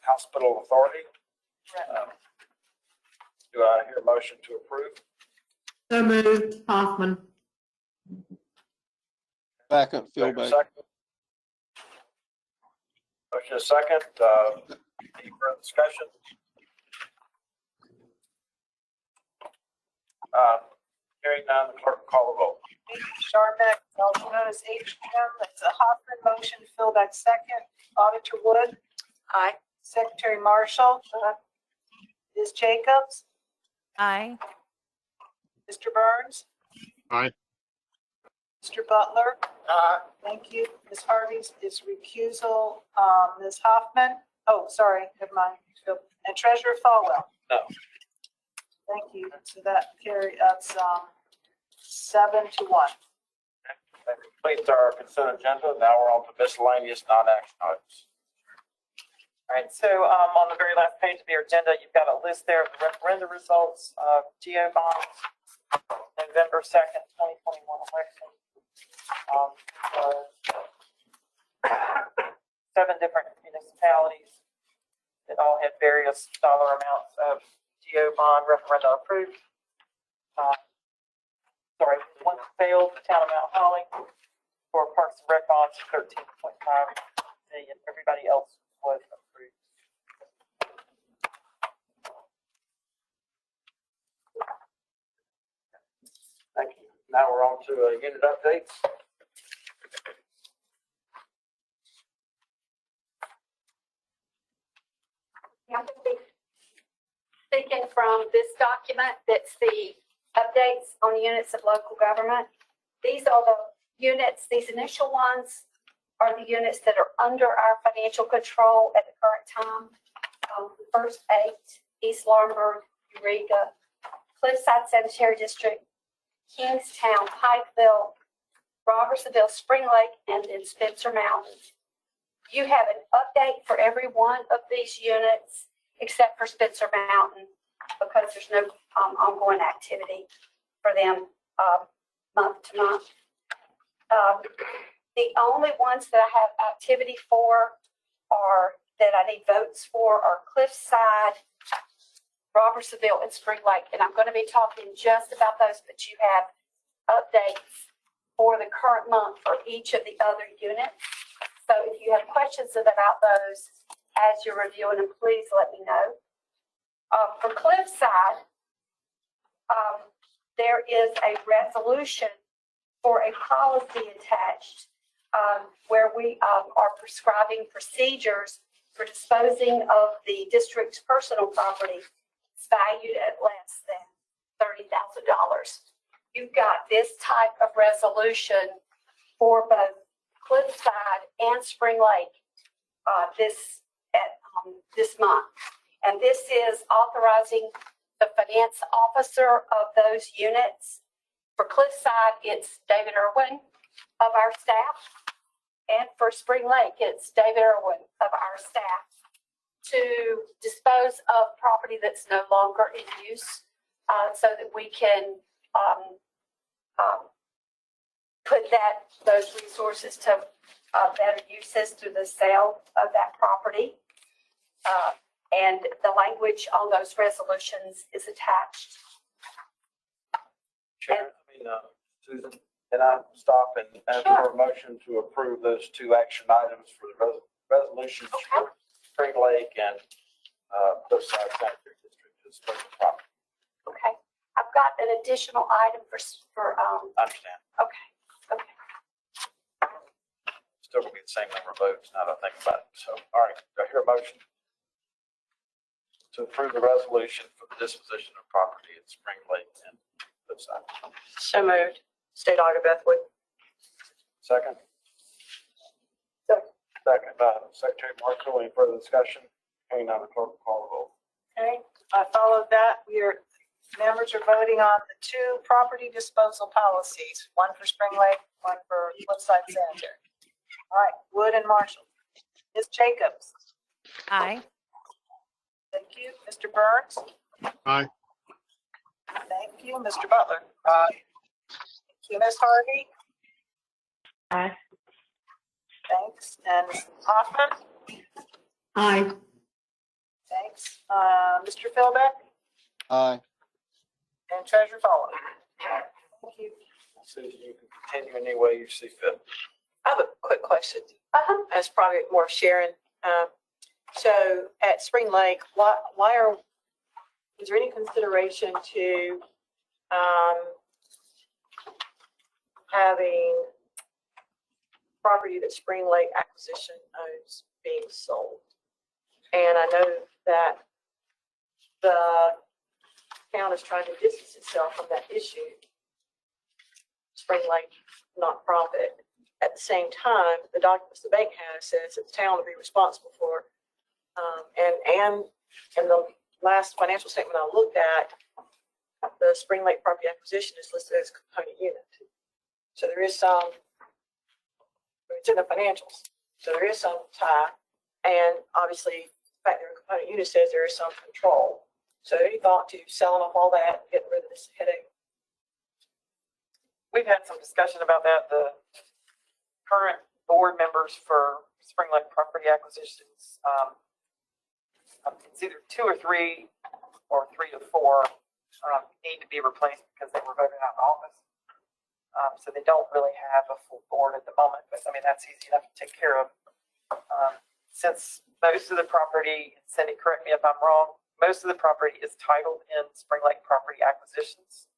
Hospital Authority. Do I hear a motion to approve? So moved, Hoffman. Second, Second. Philbeck. Motion is second. Any further discussion? Hearing none, the clerk will call the roll. Charbeck, also known as HM, that's a Hoffman motion, Philbeck second. Auditor Wood? Aye. Secretary Marshall? Ms. Jacobs? Aye. Mr. Burns? Aye. Mr. Butler? Thank you. Ms. Harvey's is recusal. Ms. Hoffman? Oh, sorry, never mind. And Treasurer Falwell? No. Thank you. So that that's 7-1. That completes our consent agenda. Now we're on to miscellaneous non-action items. All right, so on the very last page of your agenda, you've got a list there of the referendum results, GO bonds, November 2nd, 2021 election. 7 different municipalities that all had various dollar amounts of GO bond referendum approved. Sorry, one failed, the town of Mount Holly, for Parks and Rec bonds, 13.5 million. Everybody else was approved. Thank you. Now we're on to unit updates. I'm going to be speaking from this document that's the updates on units of local government. These are the units, these initial ones are the units that are under our financial control at the current time. The first 8, East Laurinburg, Eureka, Cliffside Sanitary District, Kingstown, Pikeville, Robersonville, Spring Lake, and then Spencer Mountain. You have an update for every one of these units except for Spencer Mountain because there's no ongoing activity for them month to month. The only ones that I have activity for are that I need votes for are Cliffside, Robersonville, and Spring Lake. And I'm going to be talking just about those, but you have updates for the current month for each of the other units. So if you have questions about those as you're reviewing them, please let me know. For Cliffside, there is a resolution for a policy attached where we are prescribing procedures for disposing of the district's personal property. It's valued at less than $30,000. You've got this type of resolution for both Cliffside and Spring Lake this month. And this is authorizing the finance officer of those units. For Cliffside, it's David Irwin of our staff. And for Spring Lake, it's David Irwin of our staff to dispose of property that's no longer in use so that we can put those resources to better uses through the sale of that property. And the language on those resolutions is attached. Chair, Susan, can I stop and ask for a motion to approve those two action items for the resolutions for Spring Lake and Cliffside Sanitary District to dispose of property? Okay. I've got an additional item for I understand. Okay. Still gonna be the same number of votes now that I think about it. So, all right, do I hear a motion to approve the resolution for the disposition of property at Spring Lake and Cliffside? So moved. State Auditor Beth Wood. Second? Second, Secretary Marshall, any further discussion? Hearing none, the clerk will call the roll. Okay, I followed that. Members are voting on the two property disposal policies, one for Spring Lake, one for Cliffside Sanitary. All right, Wood and Marshall. Ms. Jacobs. Aye. Thank you. Mr. Burns. Aye. Thank you. Mr. Butler. Thank you. Ms. Harvey. Aye. Thanks. And Ms. Hoffman. Aye. Thanks. Mr. Philbeck Aye. and Treasurer Follow. Thank you. Susan, you can continue any way you see fit. I have a quick question. That's probably more Sharon. So at Spring Lake, is there any consideration to having property that Spring Lake Acquisition owns being sold? And I know that the town is trying to distance itself from that issue. Spring Lake nonprofit. At the same time, the documents the bank has says that the town will be responsible for. And in the last financial statement I looked at, the Spring Lake property acquisition is listed as a component unit. So there is some, it's in the financials. So there is some tie. And obviously, the fact that a component unit says there is some control. So any thought to selling off all that, getting rid of this headache? We've had some discussion about that. The current board members for Spring Lake property acquisitions, it's either 2 or 3 or 3 to 4 need to be replaced because they were voted out of office. So they don't really have a full board at the moment, but I mean, that's easy enough to take care of. Since most of the property, Cindy, correct me if I'm wrong, most of the property is titled in Spring Lake property acquisitions.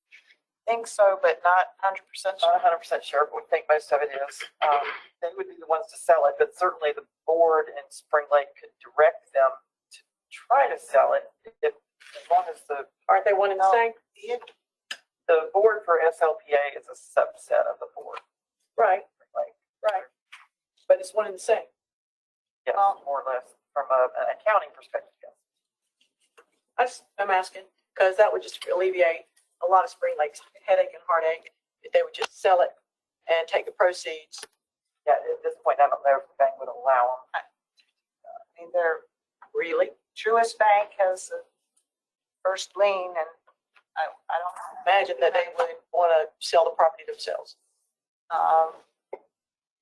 Think so, but not 100% Not 100% sure, but we think most of it is. They would be the ones to sell it, but certainly the board in Spring Lake could direct them to try to sell it as long as the. Aren't they one and the same? The board for SLPA is a subset of the board. Right. Right. But it's one and the same. Yes, more or less from an accounting perspective. Yes. I'm asking because that would just alleviate a lot of Spring Lake's headache and heartache if they would just sell it and take the proceeds. Yeah, at this point, I don't know if the bank would allow them. I mean, they're Really? Truist Bank has the first lien, and I don't Imagine that they would want to sell the property themselves.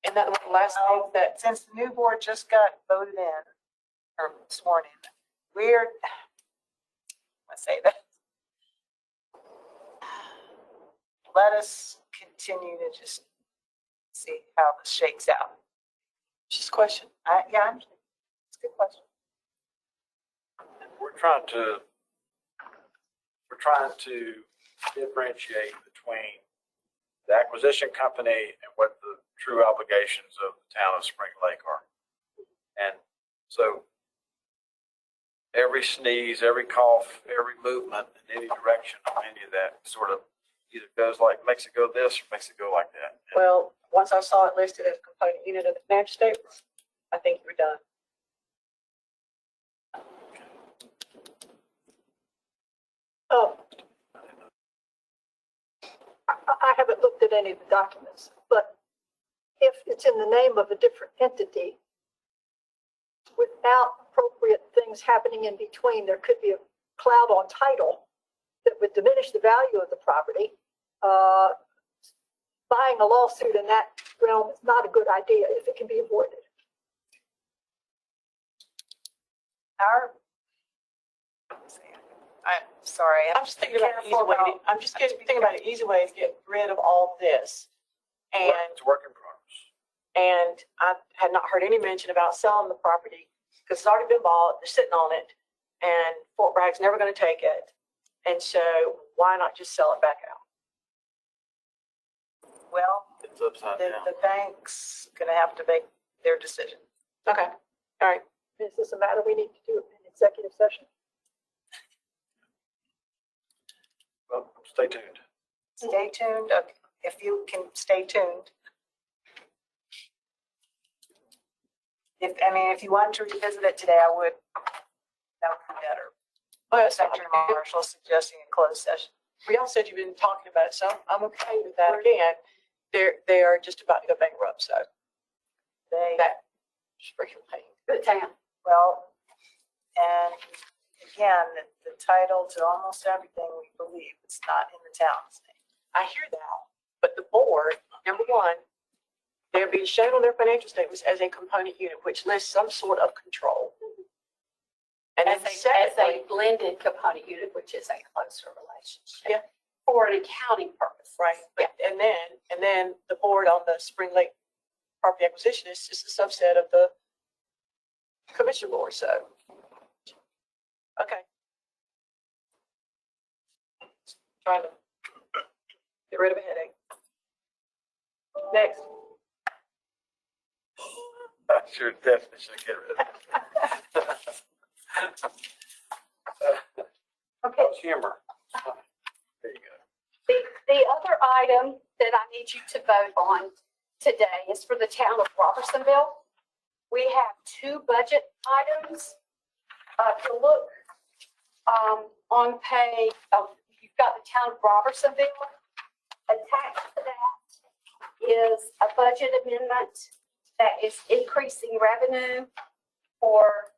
And that the last thing that since the new board just got voted in or sworn in, I say that. Let us continue to just see how this shakes out. Just a question. Yeah, it's a good question. We're trying to differentiate between the acquisition company and what the true obligations of the town of Spring Lake are. And so every sneeze, every cough, every movement in any direction on any of that sort of either goes like, makes it go this or makes it go like that. Well, once I saw it listed as a component unit of the financial statements, I think you were done. I haven't looked at any of the documents, but if it's in the name of a different entity, without appropriate things happening in between, there could be a cloud on title that would diminish the value of the property. Buying a lawsuit in that realm is not a good idea if it can be avoided. I'm sorry. I'm just thinking about an easy way. I'm just thinking about an easy way to get rid of all this. And It's a work in progress. And I had not heard any mention about selling the property because it's already been bought, they're sitting on it, and Fort Bragg's never going to take it. And so why not just sell it back out? Well, It's upside the down. bank's going to have to make their decision. Okay, all right. Is this a matter we need to do in executive session? Well, stay tuned. Stay tuned. Okay. If you can stay tuned. If you wanted to revisit it today, I would. That would be better. Well, Secretary Marshall suggesting a closed session. we all said you've been talking about it, so I'm okay with that. Again, they are just about to go bankrupt, so that freaking pain. Good town. Well, and again, the title to almost everything we believe is not in the town's name. I hear that, but the board, number one, they're being shown on their financial statements as a component unit, which lists some sort of control. And then As secondly, a blended component unit, which is a closer relationship. Yeah. For an accounting purpose. right, but, and then the board on the Spring Lake property acquisition is just a subset of the commission board, so. Okay. Trying to get rid of a headache. Next. That's your definition of get rid of it. Okay. Humor. There you go. The other item that I need you to vote on today is for the town of Robersonville. We have two budget items. If you look on page, you've got the town of Robersonville. Attached to that is a budget amendment that is increasing revenue for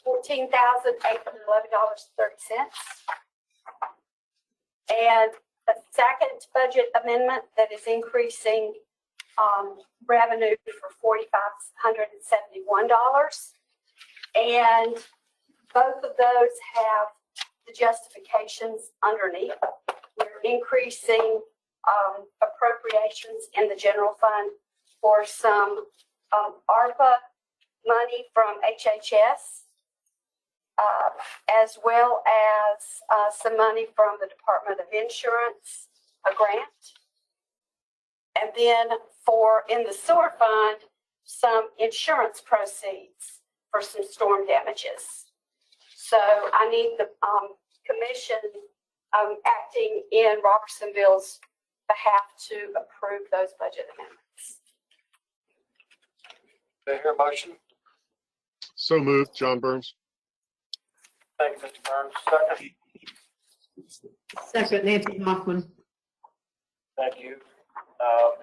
$14,811.30. And a second budget amendment that is increasing revenue for $4,571. And both of those have the justifications underneath. We're increasing appropriations in the general fund for some ARPA money from HHS, as well as some money from the Department of Insurance, a grant. And then in the sewer fund, some insurance proceeds for some storm damages. So I need the commission acting in Robersonville's behalf to approve those budget amendments. Do I hear a motion? So moved, John Burns. Thank you, Mr. Burns. Second. Second, Nancy Hoffman. Thank you.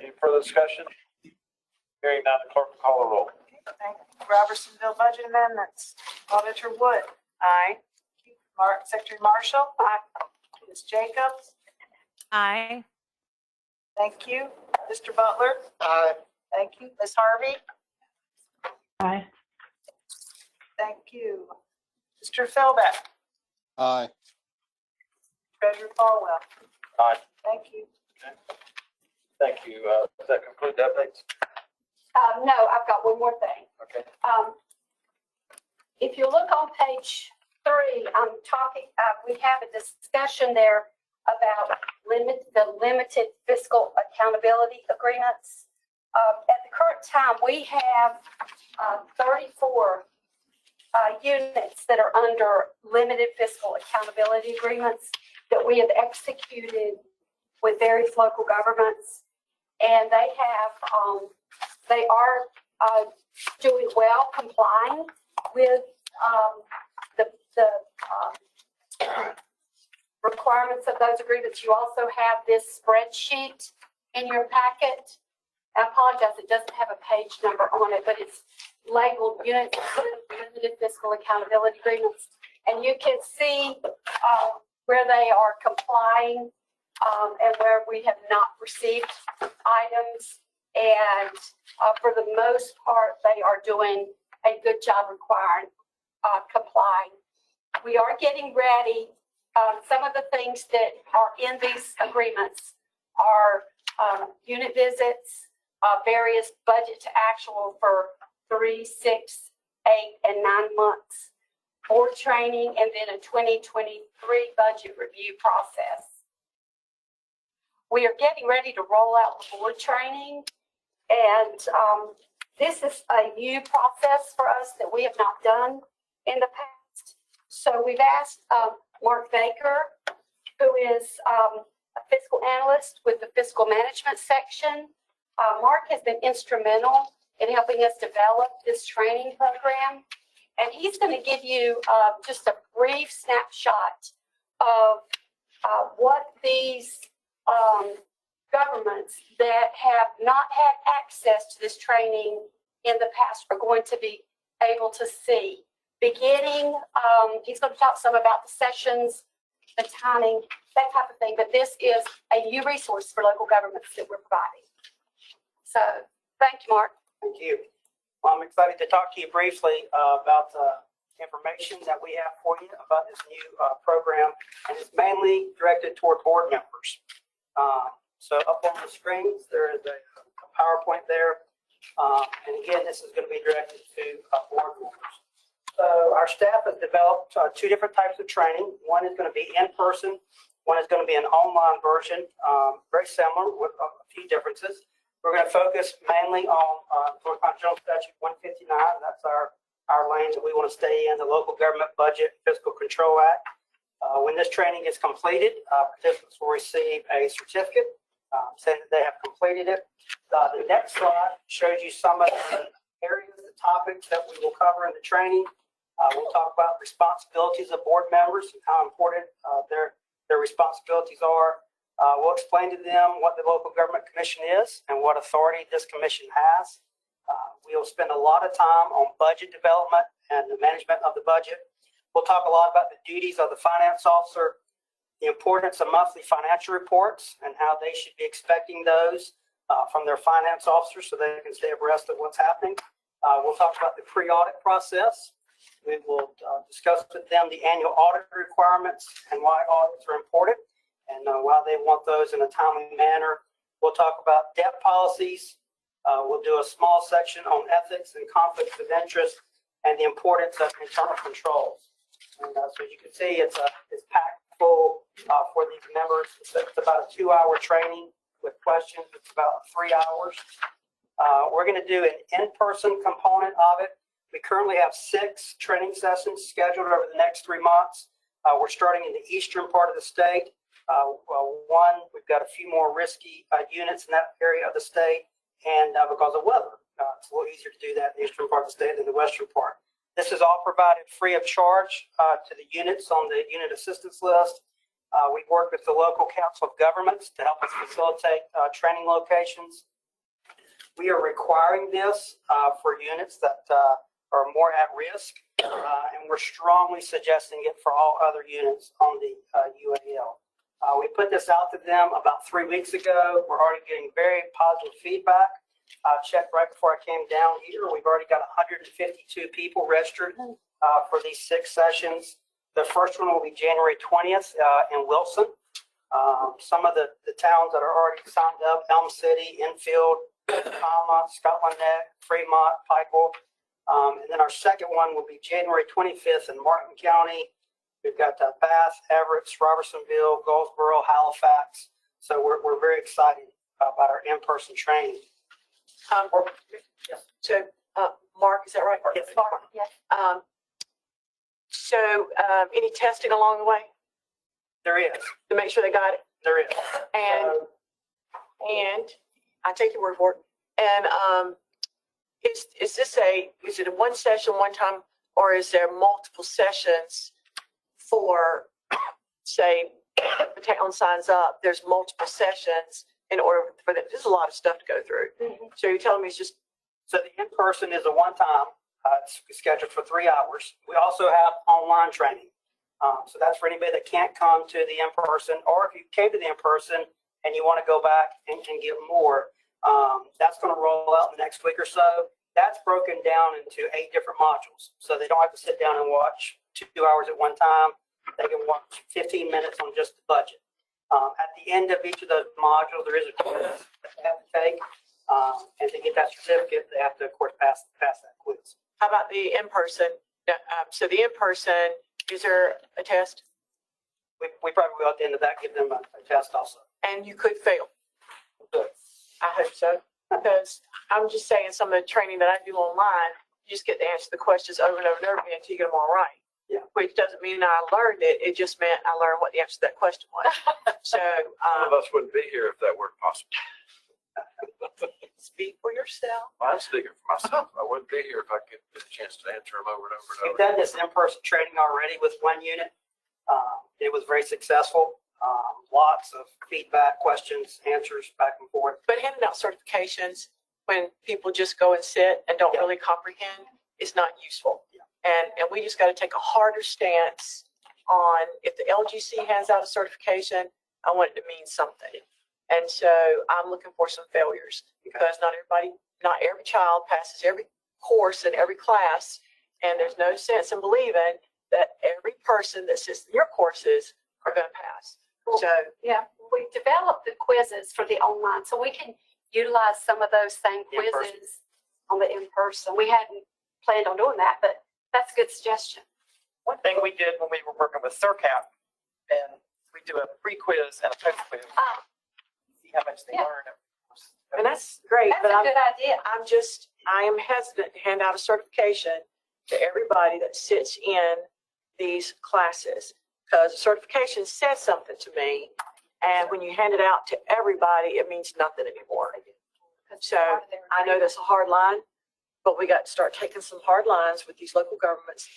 Any further discussion? Hearing none, the clerk will call the roll. Thank you. Robersonville budget amendments. Auditor Wood. Aye. Secretary Marshall. Aye. Ms. Jacobs. Aye. Thank you. Mr. Butler. Aye. Thank you. Ms. Harvey. Aye. Thank you. Mr. Philbeck. Aye. Treasurer Falwell. Aye. Thank you. Thank you. Does that conclude the updates? No, I've got one more thing. Okay. If you look on page 3, I'm talking, we have a discussion there about the limited fiscal accountability agreements. At the current time, we have 34 units that are under limited fiscal accountability agreements that we have executed with various local governments. And they are doing well, complying with the requirements of those agreements. You also have this spreadsheet in your packet. I apologize, it doesn't have a page number on it, but it's labeled units of limited fiscal accountability agreements. And you can see where they are complying and where we have not received items. And for the most part, they are doing a good job complying. We are getting ready. Some of the things that are in these agreements are unit visits, various budget to actual for 3, 6, 8, and 9 months, board training, and then a 2023 budget review process. We are getting ready to roll out the board training, and this is a new process for us that we have not done in the past. So we've asked Mark Baker, who is a fiscal analyst with the fiscal management section. Mark has been instrumental in helping us develop this training program. And he's going to give you just a brief snapshot of what these governments that have not had access to this training in the past are going to be able to see. Beginning, he's going to talk some about the sessions, the timing, that type of thing. But this is a new resource for local governments that we're providing. So thank you, Mark. Thank you. Well, I'm excited to talk to you briefly about the information that we have for you about this new program, and it's mainly directed toward board members. So up on the screens, there is a PowerPoint there, and again, this is going to be directed to board members. So our staff has developed 2 different types of training. One is going to be in person. One is going to be an online version, very similar with a few differences. We're going to focus mainly on General Statute 159. That's our lane that we want to stay in, the Local Government Budget Fiscal Control Act. When this training is completed, participants will receive a certificate saying that they have completed it. The next slide shows you some of the areas, the topics that we will cover in the training. We'll talk about responsibilities of board members and how important their responsibilities are. We'll explain to them what the Local Government Commission is and what authority this commission has. We'll spend a lot of time on budget development and the management of the budget. We'll talk a lot about the duties of the finance officer, the importance of monthly financial reports and how they should be expecting those from their finance officer so they can stay abreast of what's happening. We'll talk about the pre-audit process. We will discuss with them the annual audit requirements and why audits are important and why they want those in a timely manner. We'll talk about debt policies. We'll do a small section on ethics and conflicts of interest and the importance of internal controls. And so you can see it's packed full for these members. It's about a 2-hour training with questions. It's about 3 hours. We're going to do an in-person component of it. We currently have 6 training sessions scheduled over the next 3 months. We're starting in the eastern part of the state. We've got a few more risky units in that area of the state, and because of weather, it's a little easier to do that in the eastern part of the state than the western part. This is all provided free of charge to the units on the unit assistance list. We've worked with the local council of governments to help us facilitate training locations. We are requiring this for units that are more at risk, and we're strongly suggesting it for all other units on the UAL. We put this out to them about 3 weeks ago. We're already getting very positive feedback. I checked right before I came down here. We've already got 152 people registered for these 6 sessions. The first one will be January 20th in Wilson. Some of the towns that are already signed up, Elm City, Enfield, Tacoma, Scotland Neck, Fremont, Pikeville. And then our second one will be January 25th in Martin County. We've got Bath, Everett, Robersonville, Goldsboro, Halifax. So we're very excited about our in-person training. So, Mark, is that right? Yes. Mark, yes. So, any testing along the way There is. to make sure they got it? There is. And I take your word for it. And is it a one session, one time, or is there multiple sessions for, say, the town signs up, there's multiple sessions in order for them? There's a lot of stuff to go through. So you're telling me it's just. So the in-person is a one-time, it's scheduled for 3 hours. We also have online training. So that's for anybody that can't come to the in-person, or if you came to the in-person and you want to go back and get more, that's going to roll out in the next week or so. That's broken down into 8 different modules. So they don't have to sit down and watch 2 hours at one time. They can watch 15 minutes on just the budget. At the end of each of those modules, there is a quiz that they have to take. And to get that certificate, they have to, of course, pass that quiz. How about the in-person? So the in-person, is there a test? We probably will at the end of that give them a test also. And you could fail. I hope so. Because I'm just saying, some of the training that I do online, you just get to answer the questions over and over and over again until you get them all right. Yeah. Which doesn't mean I learned it. It just meant I learned what the answer to that question was. So Some of us wouldn't be here if that weren't possible. Speak for yourself. I'm speaking for myself. I wouldn't be here if I could get a chance to answer them over and over and We've over. done this in-person training already with one unit. It was very successful. Lots of feedback, questions, answers back and forth. But handing out certifications when people just go and sit and don't really comprehend is not useful. Yeah. And we just got to take a harder stance on, if the LGC hands out a certification, I want it to mean something. And so I'm looking for some failures, because not every child passes every course in every class. And there's no sense in believing that every person that sits in your courses are going to pass. So Yeah, we developed the quizzes for the online, so we can utilize some of those same quizzes on the in-person. We hadn't planned on doing that, but that's a good suggestion. One thing we did when we were working with CERCAP, and we do a pre-quiz and a post-quiz. See how much they learn. And that's great. That's but a good idea. I am hesitant to hand out a certification to everybody that sits in these classes, because the certification says something to me. And when you hand it out to everybody, it means nothing anymore. So I know that's a hard line, but we got to start taking some hard lines with these local governments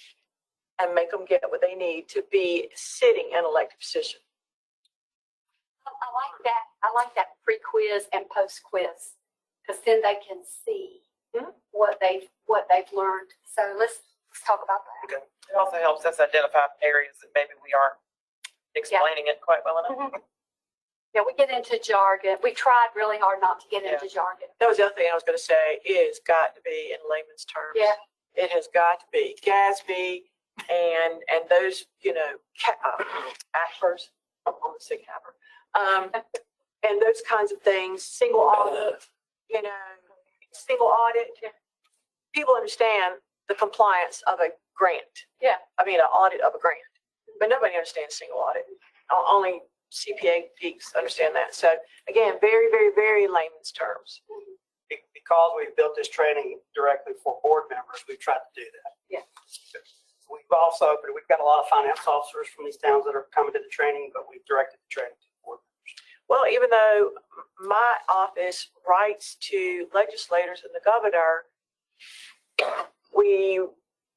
and make them get what they need to be sitting in elected position. I like that. I like that pre-quiz and post-quiz, because then they can see what they've learned. So let's talk about that. It also helps us identify areas that maybe we aren't explaining it quite well enough. Yeah, we get into jargon. We tried really hard not to get into jargon. That was the other thing I was going to say. It's got to be in layman's terms. Yeah. It has got to be Gatsby and those, ACPERS. I'm going to say CAPR. And those kinds of things, single audit, single audit. People understand the compliance of a grant. Yeah. I mean, an audit of a grant. But nobody understands single audit. Only CPA geeks understand that. So again, very, very, very layman's terms. Because we've built this training directly for board members, we've tried to do that. Yeah. We've got a lot of finance officers from these towns that are coming to the training, but we've directed the training to board members. Well, even though my office writes to legislators and the governor, we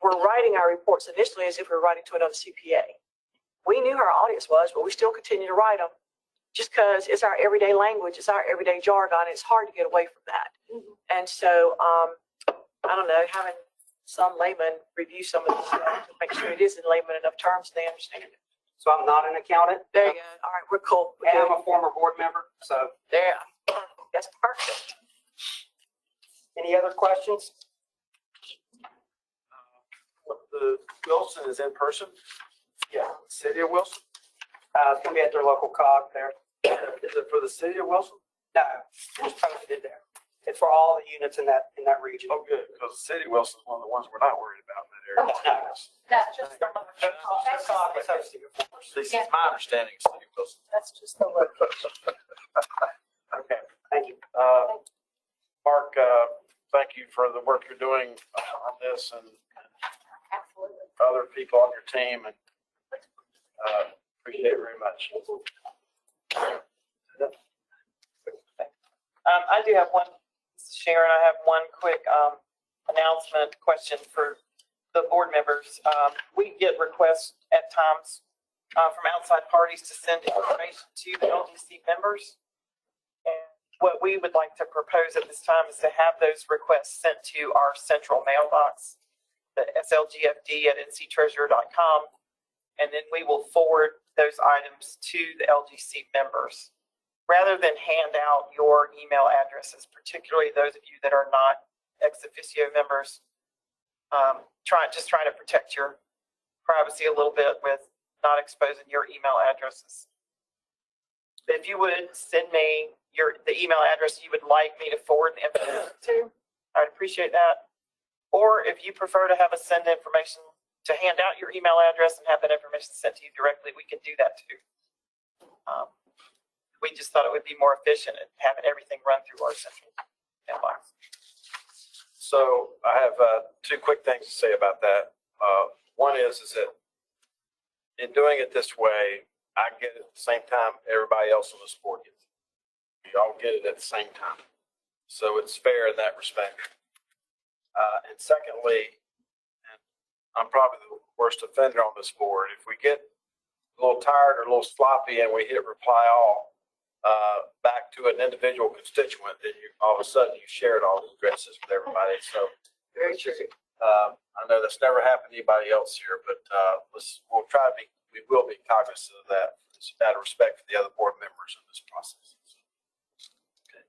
were writing our reports initially as if we were writing to another CPA. We knew who our audience was, but we still continue to write them just because it's our everyday language, it's our everyday jargon. It's hard to get away from that. And so, I don't know, having some layman review some of this stuff to make sure it is in layman enough terms they understand it. So I'm not an accountant. There you go. All right, we're cool. And I'm a former board member, so. There, that's perfect. Any other questions? The Wilson is in person? Yes. city of Wilson? It's gonna be at their local cog there. Is it for the city of Wilson? No, it's posted there. It's for all the units in that region. Oh, good, because the city of Wilson is one of the ones we're not worried about in that area. That's just the Their cog is hosting it for us. This is my understanding of city of Wilson. That's just the location. Okay, thank you. Mark, thank you for the work you're doing on this and Absolutely. other people on your team, and appreciate it very much. I do have one, this is Sharon, I have one quick announcement question for the board members. We get requests at times from outside parties to send information to the LGC members. And what we would like to propose at this time is to have those requests sent to our central mailbox, the slgfd@nctreasurer.com, and then we will forward those items to the LGC members. Rather than hand out your email addresses, particularly those of you that are not ex officio members, just try to protect your privacy a little bit with not exposing your email addresses. If you would send me the email address you would like me to forward the information to, I'd appreciate that. Or if you prefer to have us send information to hand out your email address and have that information sent to you directly, we can do that too. We just thought it would be more efficient and having everything run through our central mailbox. So I have two quick things to say about that. One is that in doing it this way, I get it at the same time everybody else on this board gets it. You all get it at the same time. So it's fair in that respect. And secondly, and I'm probably the worst offender on this board, if we get a little tired or a little sloppy and we hit reply all back to an individual constituent, then all of a sudden you shared all the addresses with everybody. So Very true. I know that's never happened to anybody else here, but we will be cognizant of that, out of respect for the other board members in this process. Okay.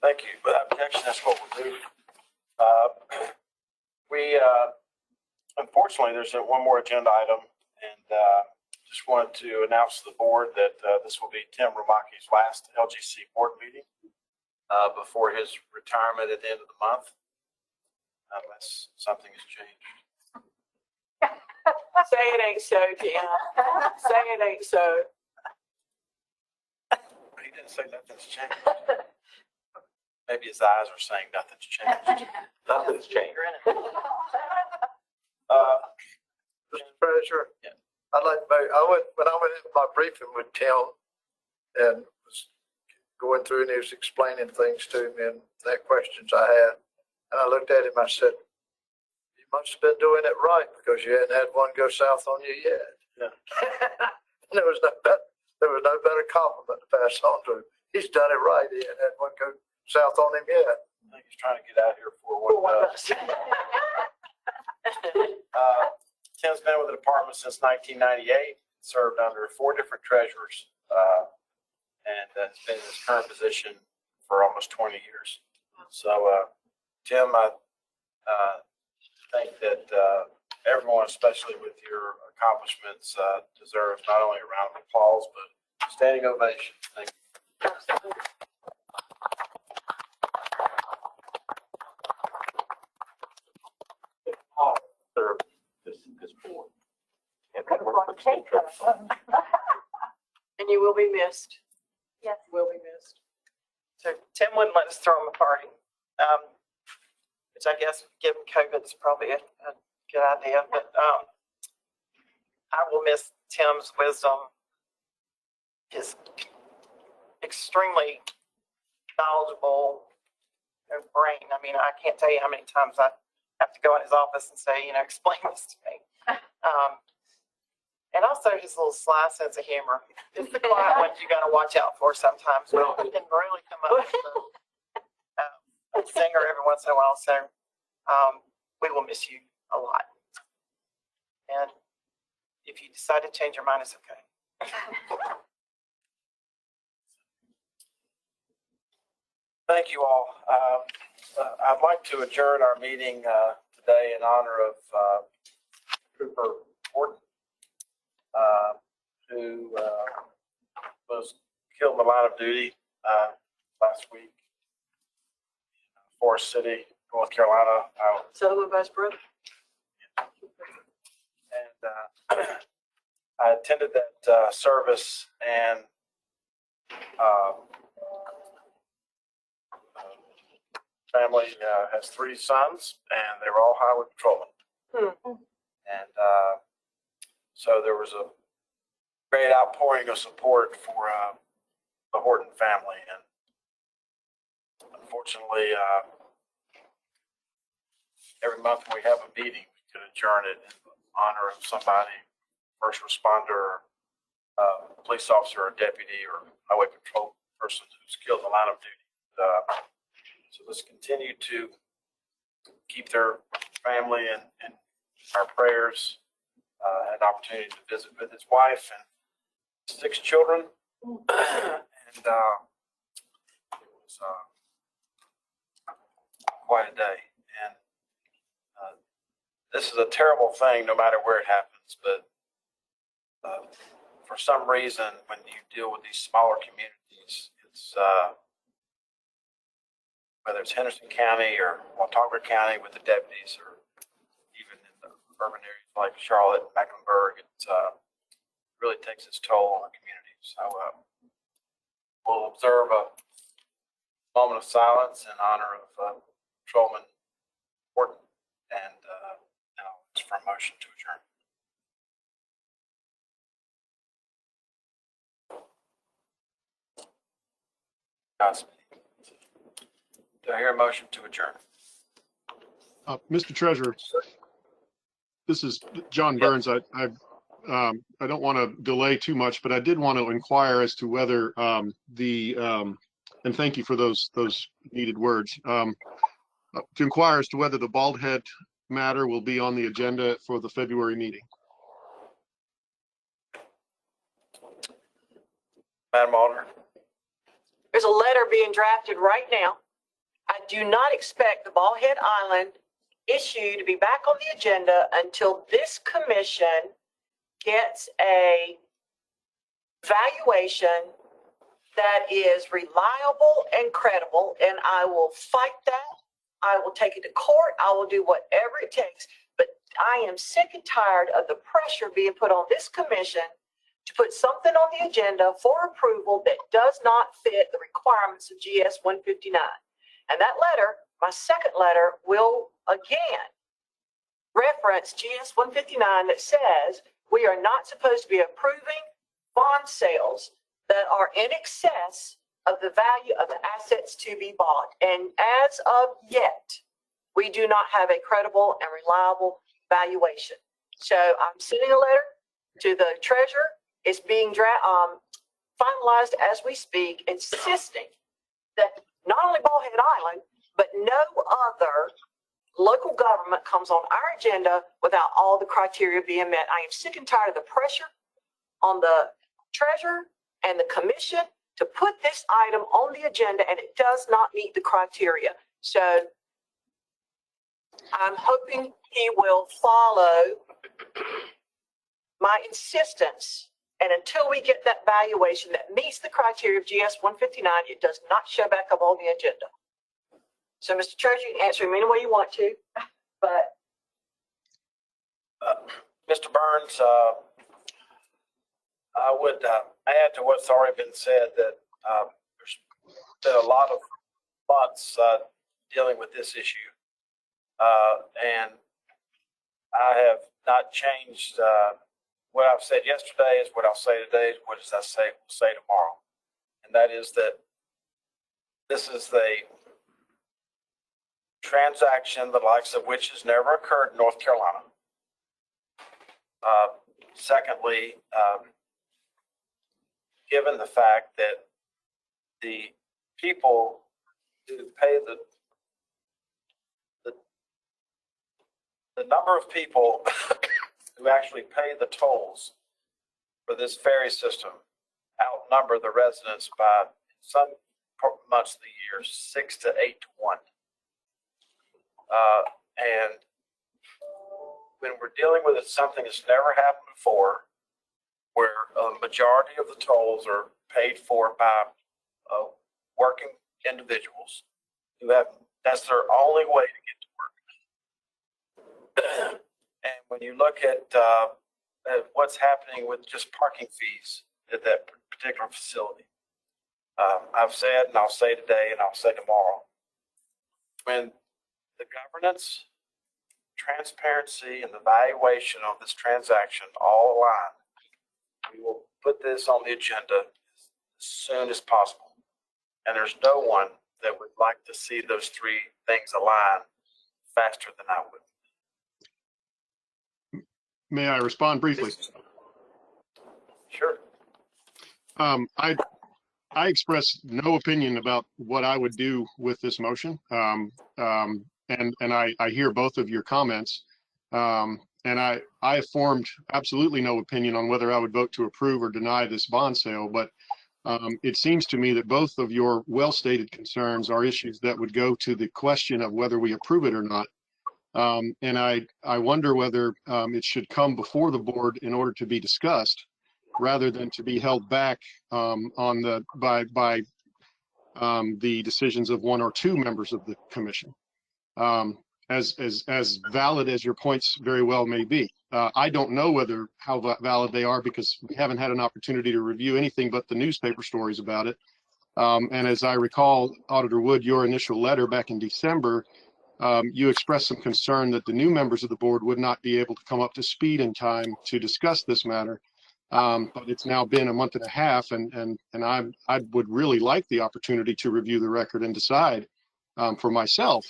Thank you. Without objection, that's what we'll do. Unfortunately, there's one more agenda item, and just wanted to announce to the board that this will be Tim Ramaki's last LGC board meeting before his retirement at the end of the month, unless something has changed. Say it ain't so, Tim. Say it ain't so. He didn't say nothing's changed. Maybe his eyes are saying nothing's changed. Nothing's changed. Mr. Treasurer, yeah. I'd like to when I went in my briefing with Tim and was going through and he was explaining things to me and that questions I had, and I looked at him, I said, you must have been doing it right because you hadn't had one go south on you yet. Yeah. There was no better compliment to pass on to him. He's done it right. He hadn't had one go south on him yet. I think he's trying to get out here for one of us. Tim's been with the department since 1998, served under 4 different treasurers, and has been in his current position for almost 20 years. So, Tim, I think that everyone, especially with your accomplishments, deserves not only a round of applause, but a standing ovation. Thank you. Serve this board. And you will be missed. Yes. Will be missed. So Tim wouldn't let us throw him a party, which I guess given COVID is probably a good idea. But I will miss Tim's wisdom, his extremely knowledgeable brain. I mean, I can't tell you how many times I have to go in his office and say, explain this to me. And also his little sly sense of humor. It's the quiet ones you got to watch out for sometimes. Well, he can really come up with a singer every once in a while. So we will miss you a lot. And if you decide to change your mind, it's okay. Thank you all. I'd like to adjourn our meeting today in honor of Trooper Horton. line of duty last week. Forest City, North Carolina. So Vice Brother. And I attended that service, and family has 3 sons, and they were all highway patrolmen. And so there was a great outpouring of support for the Horton family. And unfortunately, every month when we have a meeting, we could adjourn it in honor of somebody, first responder, police officer or deputy or highway patrol person who's killed in the line of duty. So let's continue to keep their family in our prayers. Had an opportunity to visit with his wife and 6 children. And it was quite a day. And this is a terrible thing no matter where it happens, but for some reason, when you deal with these smaller communities, it's whether it's Henderson County or Watauga County with the deputies, or even in the urban areas like Charlotte, Mecklenburg, it really takes its toll on the community. So we'll observe a moment of silence in honor of Patrolman Horton, and now it's for a motion to adjourn. Do I hear a motion to adjourn? Mr. Treasurer, this is John Burns. I don't want to delay too much, but I did want to inquire as to whether and thank you for those needed words, to inquire as to whether the bald head matter will be on the agenda for the February meeting. Madam Auditor. There's a letter being drafted right now. I do not expect the Bald Head Island issue to be back on the agenda until this commission gets a valuation that is reliable and credible, and I will fight that. I will take it to court. I will do whatever it takes, but I am sick and tired of the pressure being put on this commission to put something on the agenda for approval that does not fit the requirements of GS 159. And that letter, my second letter, will again reference GS 159 that says we are not supposed to be approving bond sales that are in excess of the value of the assets to be bought. And as of yet, we do not have a credible and reliable valuation. So I'm sending a letter to the treasurer. It's being finalized as we speak, insisting that not only Bald Head Island, but no other local government comes on our agenda without all the criteria being met. I am sick and tired of the pressure on the treasurer and the commission to put this item on the agenda, and it does not meet the criteria. So I'm hoping he will follow my insistence. And until we get that valuation that meets the criteria of GS 159, it does not show back up on the agenda. So, Mr. Treasurer, you can answer him any way you want to, but. Mr. Burns, I would add to what's already been said that there's been a lot of months dealing with this issue. And I have not changed what I've said yesterday is what I'll say today, what I say will say tomorrow. And that is that this is the transaction, the likes of which has never occurred in North Carolina. Secondly, given the fact that the people who pay the number of people who actually pay the tolls for this ferry system outnumber the residents by some months of the year 6 to 8 to 1. And when we're dealing with something that's never happened before, where a majority of the tolls are paid for by working individuals who have, that's their only way to get to work. And when you look at what's happening with just parking fees at that particular facility, I've said, and I'll say today, and I'll say tomorrow, when the governance, transparency, and the valuation of this transaction all align, we will put this on the agenda as soon as possible. And there's no one that would like to see those three things align faster than I would. May I respond briefly? Sure. I express no opinion about what I would do with this motion. And I hear both of your comments. And I have formed absolutely no opinion on whether I would vote to approve or deny this bond sale, but it seems to me that both of your well-stated concerns are issues that would go to the question of whether we approve it or not. And I wonder whether it should come before the board in order to be discussed, rather than to be held back by the decisions of one or two members of the commission. As valid as your points very well may be, I don't know how valid they are because we haven't had an opportunity to review anything but the newspaper stories about it. And as I recall, Auditor Wood, your initial letter back in December, you expressed some concern that the new members of the board would not be able to come up to speed in time to discuss this matter. But it's now been a month and a half, and I would really like the opportunity to review the record and decide for myself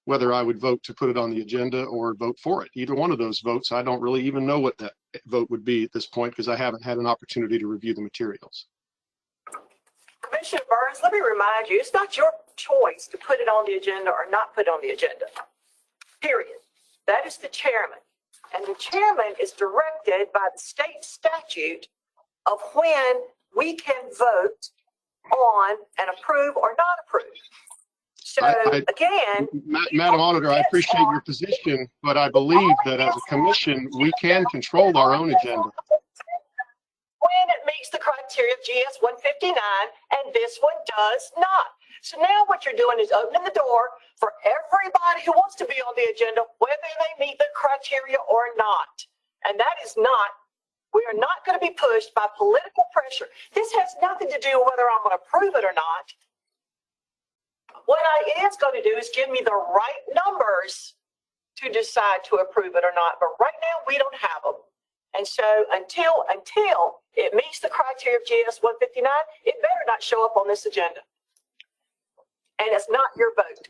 whether I would vote to put it on the agenda or vote for it. Either one of those votes, I don't really even know what that vote would be at this point because I haven't had an opportunity to review the materials. Commissioner Burns, let me remind you, it's not your choice to put it on the agenda or not put it on the agenda, period. That is the chairman. And the chairman is directed by the state statute of when we can vote on and approve or not approve. So again, Madam Auditor, I appreciate your position, but I believe that as a commission, we can control our own agenda. When it meets the criteria of GS 159, and this one does not. So now what you're doing is opening the door for everybody who wants to be on the agenda, whether they meet the criteria or not. And that is not, we are not going to be pushed by political pressure. This has nothing to do with whether I'm going to approve it or not. What I is going to do is give me the right numbers to decide to approve it or not. But right now we don't have them. And so until it meets the criteria of GS 159, it better not show up on this agenda. And it's not your vote.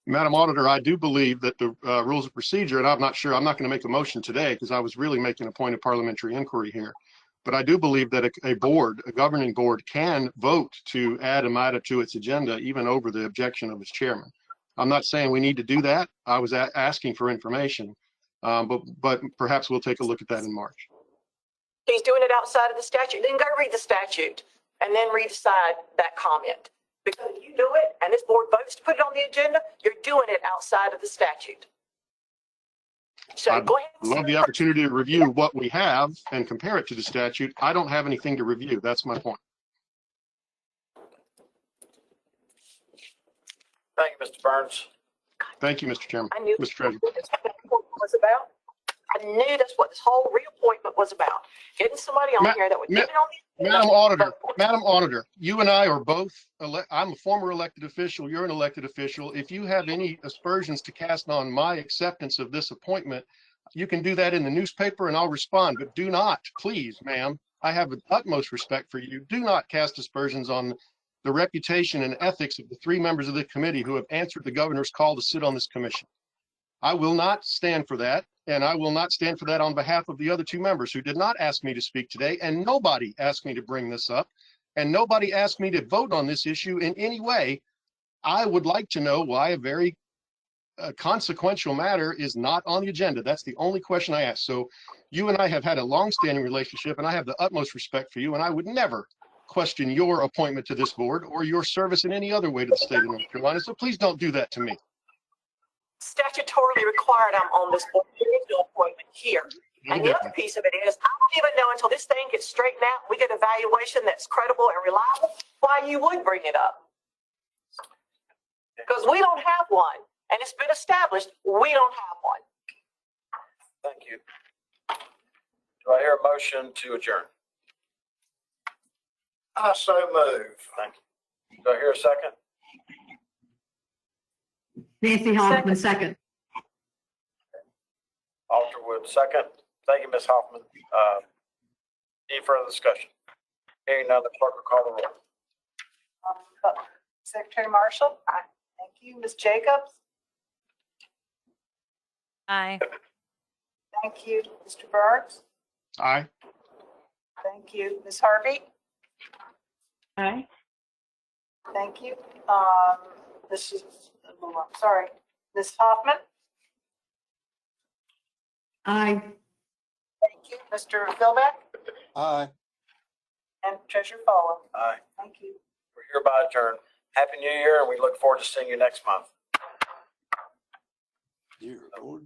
Madam Auditor, I do believe that the rules of procedure, and I'm not sure, I'm not going to make a motion today because I was really making a point of parliamentary inquiry here. But I do believe that a governing board can vote to add a matter to its agenda, even over the objection of its chairman. I'm not saying we need to do that. I was asking for information, but perhaps we'll take a look at that in March. He's doing it outside of the statute. Then go read the statute and then redecide that comment. Because if you do it and this board votes to put it on the agenda, you're doing it outside of the statute. So I'd go ahead. love the opportunity to review what we have and compare it to the statute. I don't have anything to review. That's my point. Thank you, Mr. Burns. Thank you, Mr. Chairman. I knew Mr. Treasurer. that's what that appointment was about. I knew that's what this whole reappointment was about. Getting somebody on here that would get it on the agenda. Madam Auditor, you and I are both, I'm a former elected official, you're an elected official. If you have any aspersions to cast on my acceptance of this appointment, you can do that in the newspaper and I'll respond, but do not, please, ma'am, I have the utmost respect for you. Do not cast aspersions on the reputation and ethics of the three members of the committee who have answered the governor's call to sit on this commission. I will not stand for that, and I will not stand for that on behalf of the other two members who did not ask me to speak today, and nobody asked me to bring this up, and nobody asked me to vote on this issue in any way. I would like to know why a very consequential matter is not on the agenda. That's the only question I ask. So you and I have had a long-standing relationship, and I have the utmost respect for you, and I would never question your appointment to this board or your service in any other way to the state of North Carolina. So please don't do that to me. Statutorily required I'm on this board. There is no appointment here. And the other piece of it is, I even know until this thing gets straightened out, we get a valuation that's credible and reliable, why you would bring it up. Because we don't have one, and it's been established, we don't have one. Thank you. Do I hear a motion to adjourn? I so move. Thank you. Do I hear a second? Nancy Hoffman, second. Alter Wood, second. Thank you, Ms. Hoffman. Any further discussion? Hearing none, the clerk will call the roll. Secretary Marshall? Aye. Thank you. Ms. Jacobs? Aye. Thank you. Mr. Burns? Aye. Thank you. Ms. Harvey? Aye. Thank you. This is, sorry, Ms. Hoffman? Aye. Thank you. Mr. Philbeck? Aye. And Treasurer Follow? Aye. Thank you. We're hereby adjourned. Happy New Year, and we look forward to seeing you next month. Dear Lord.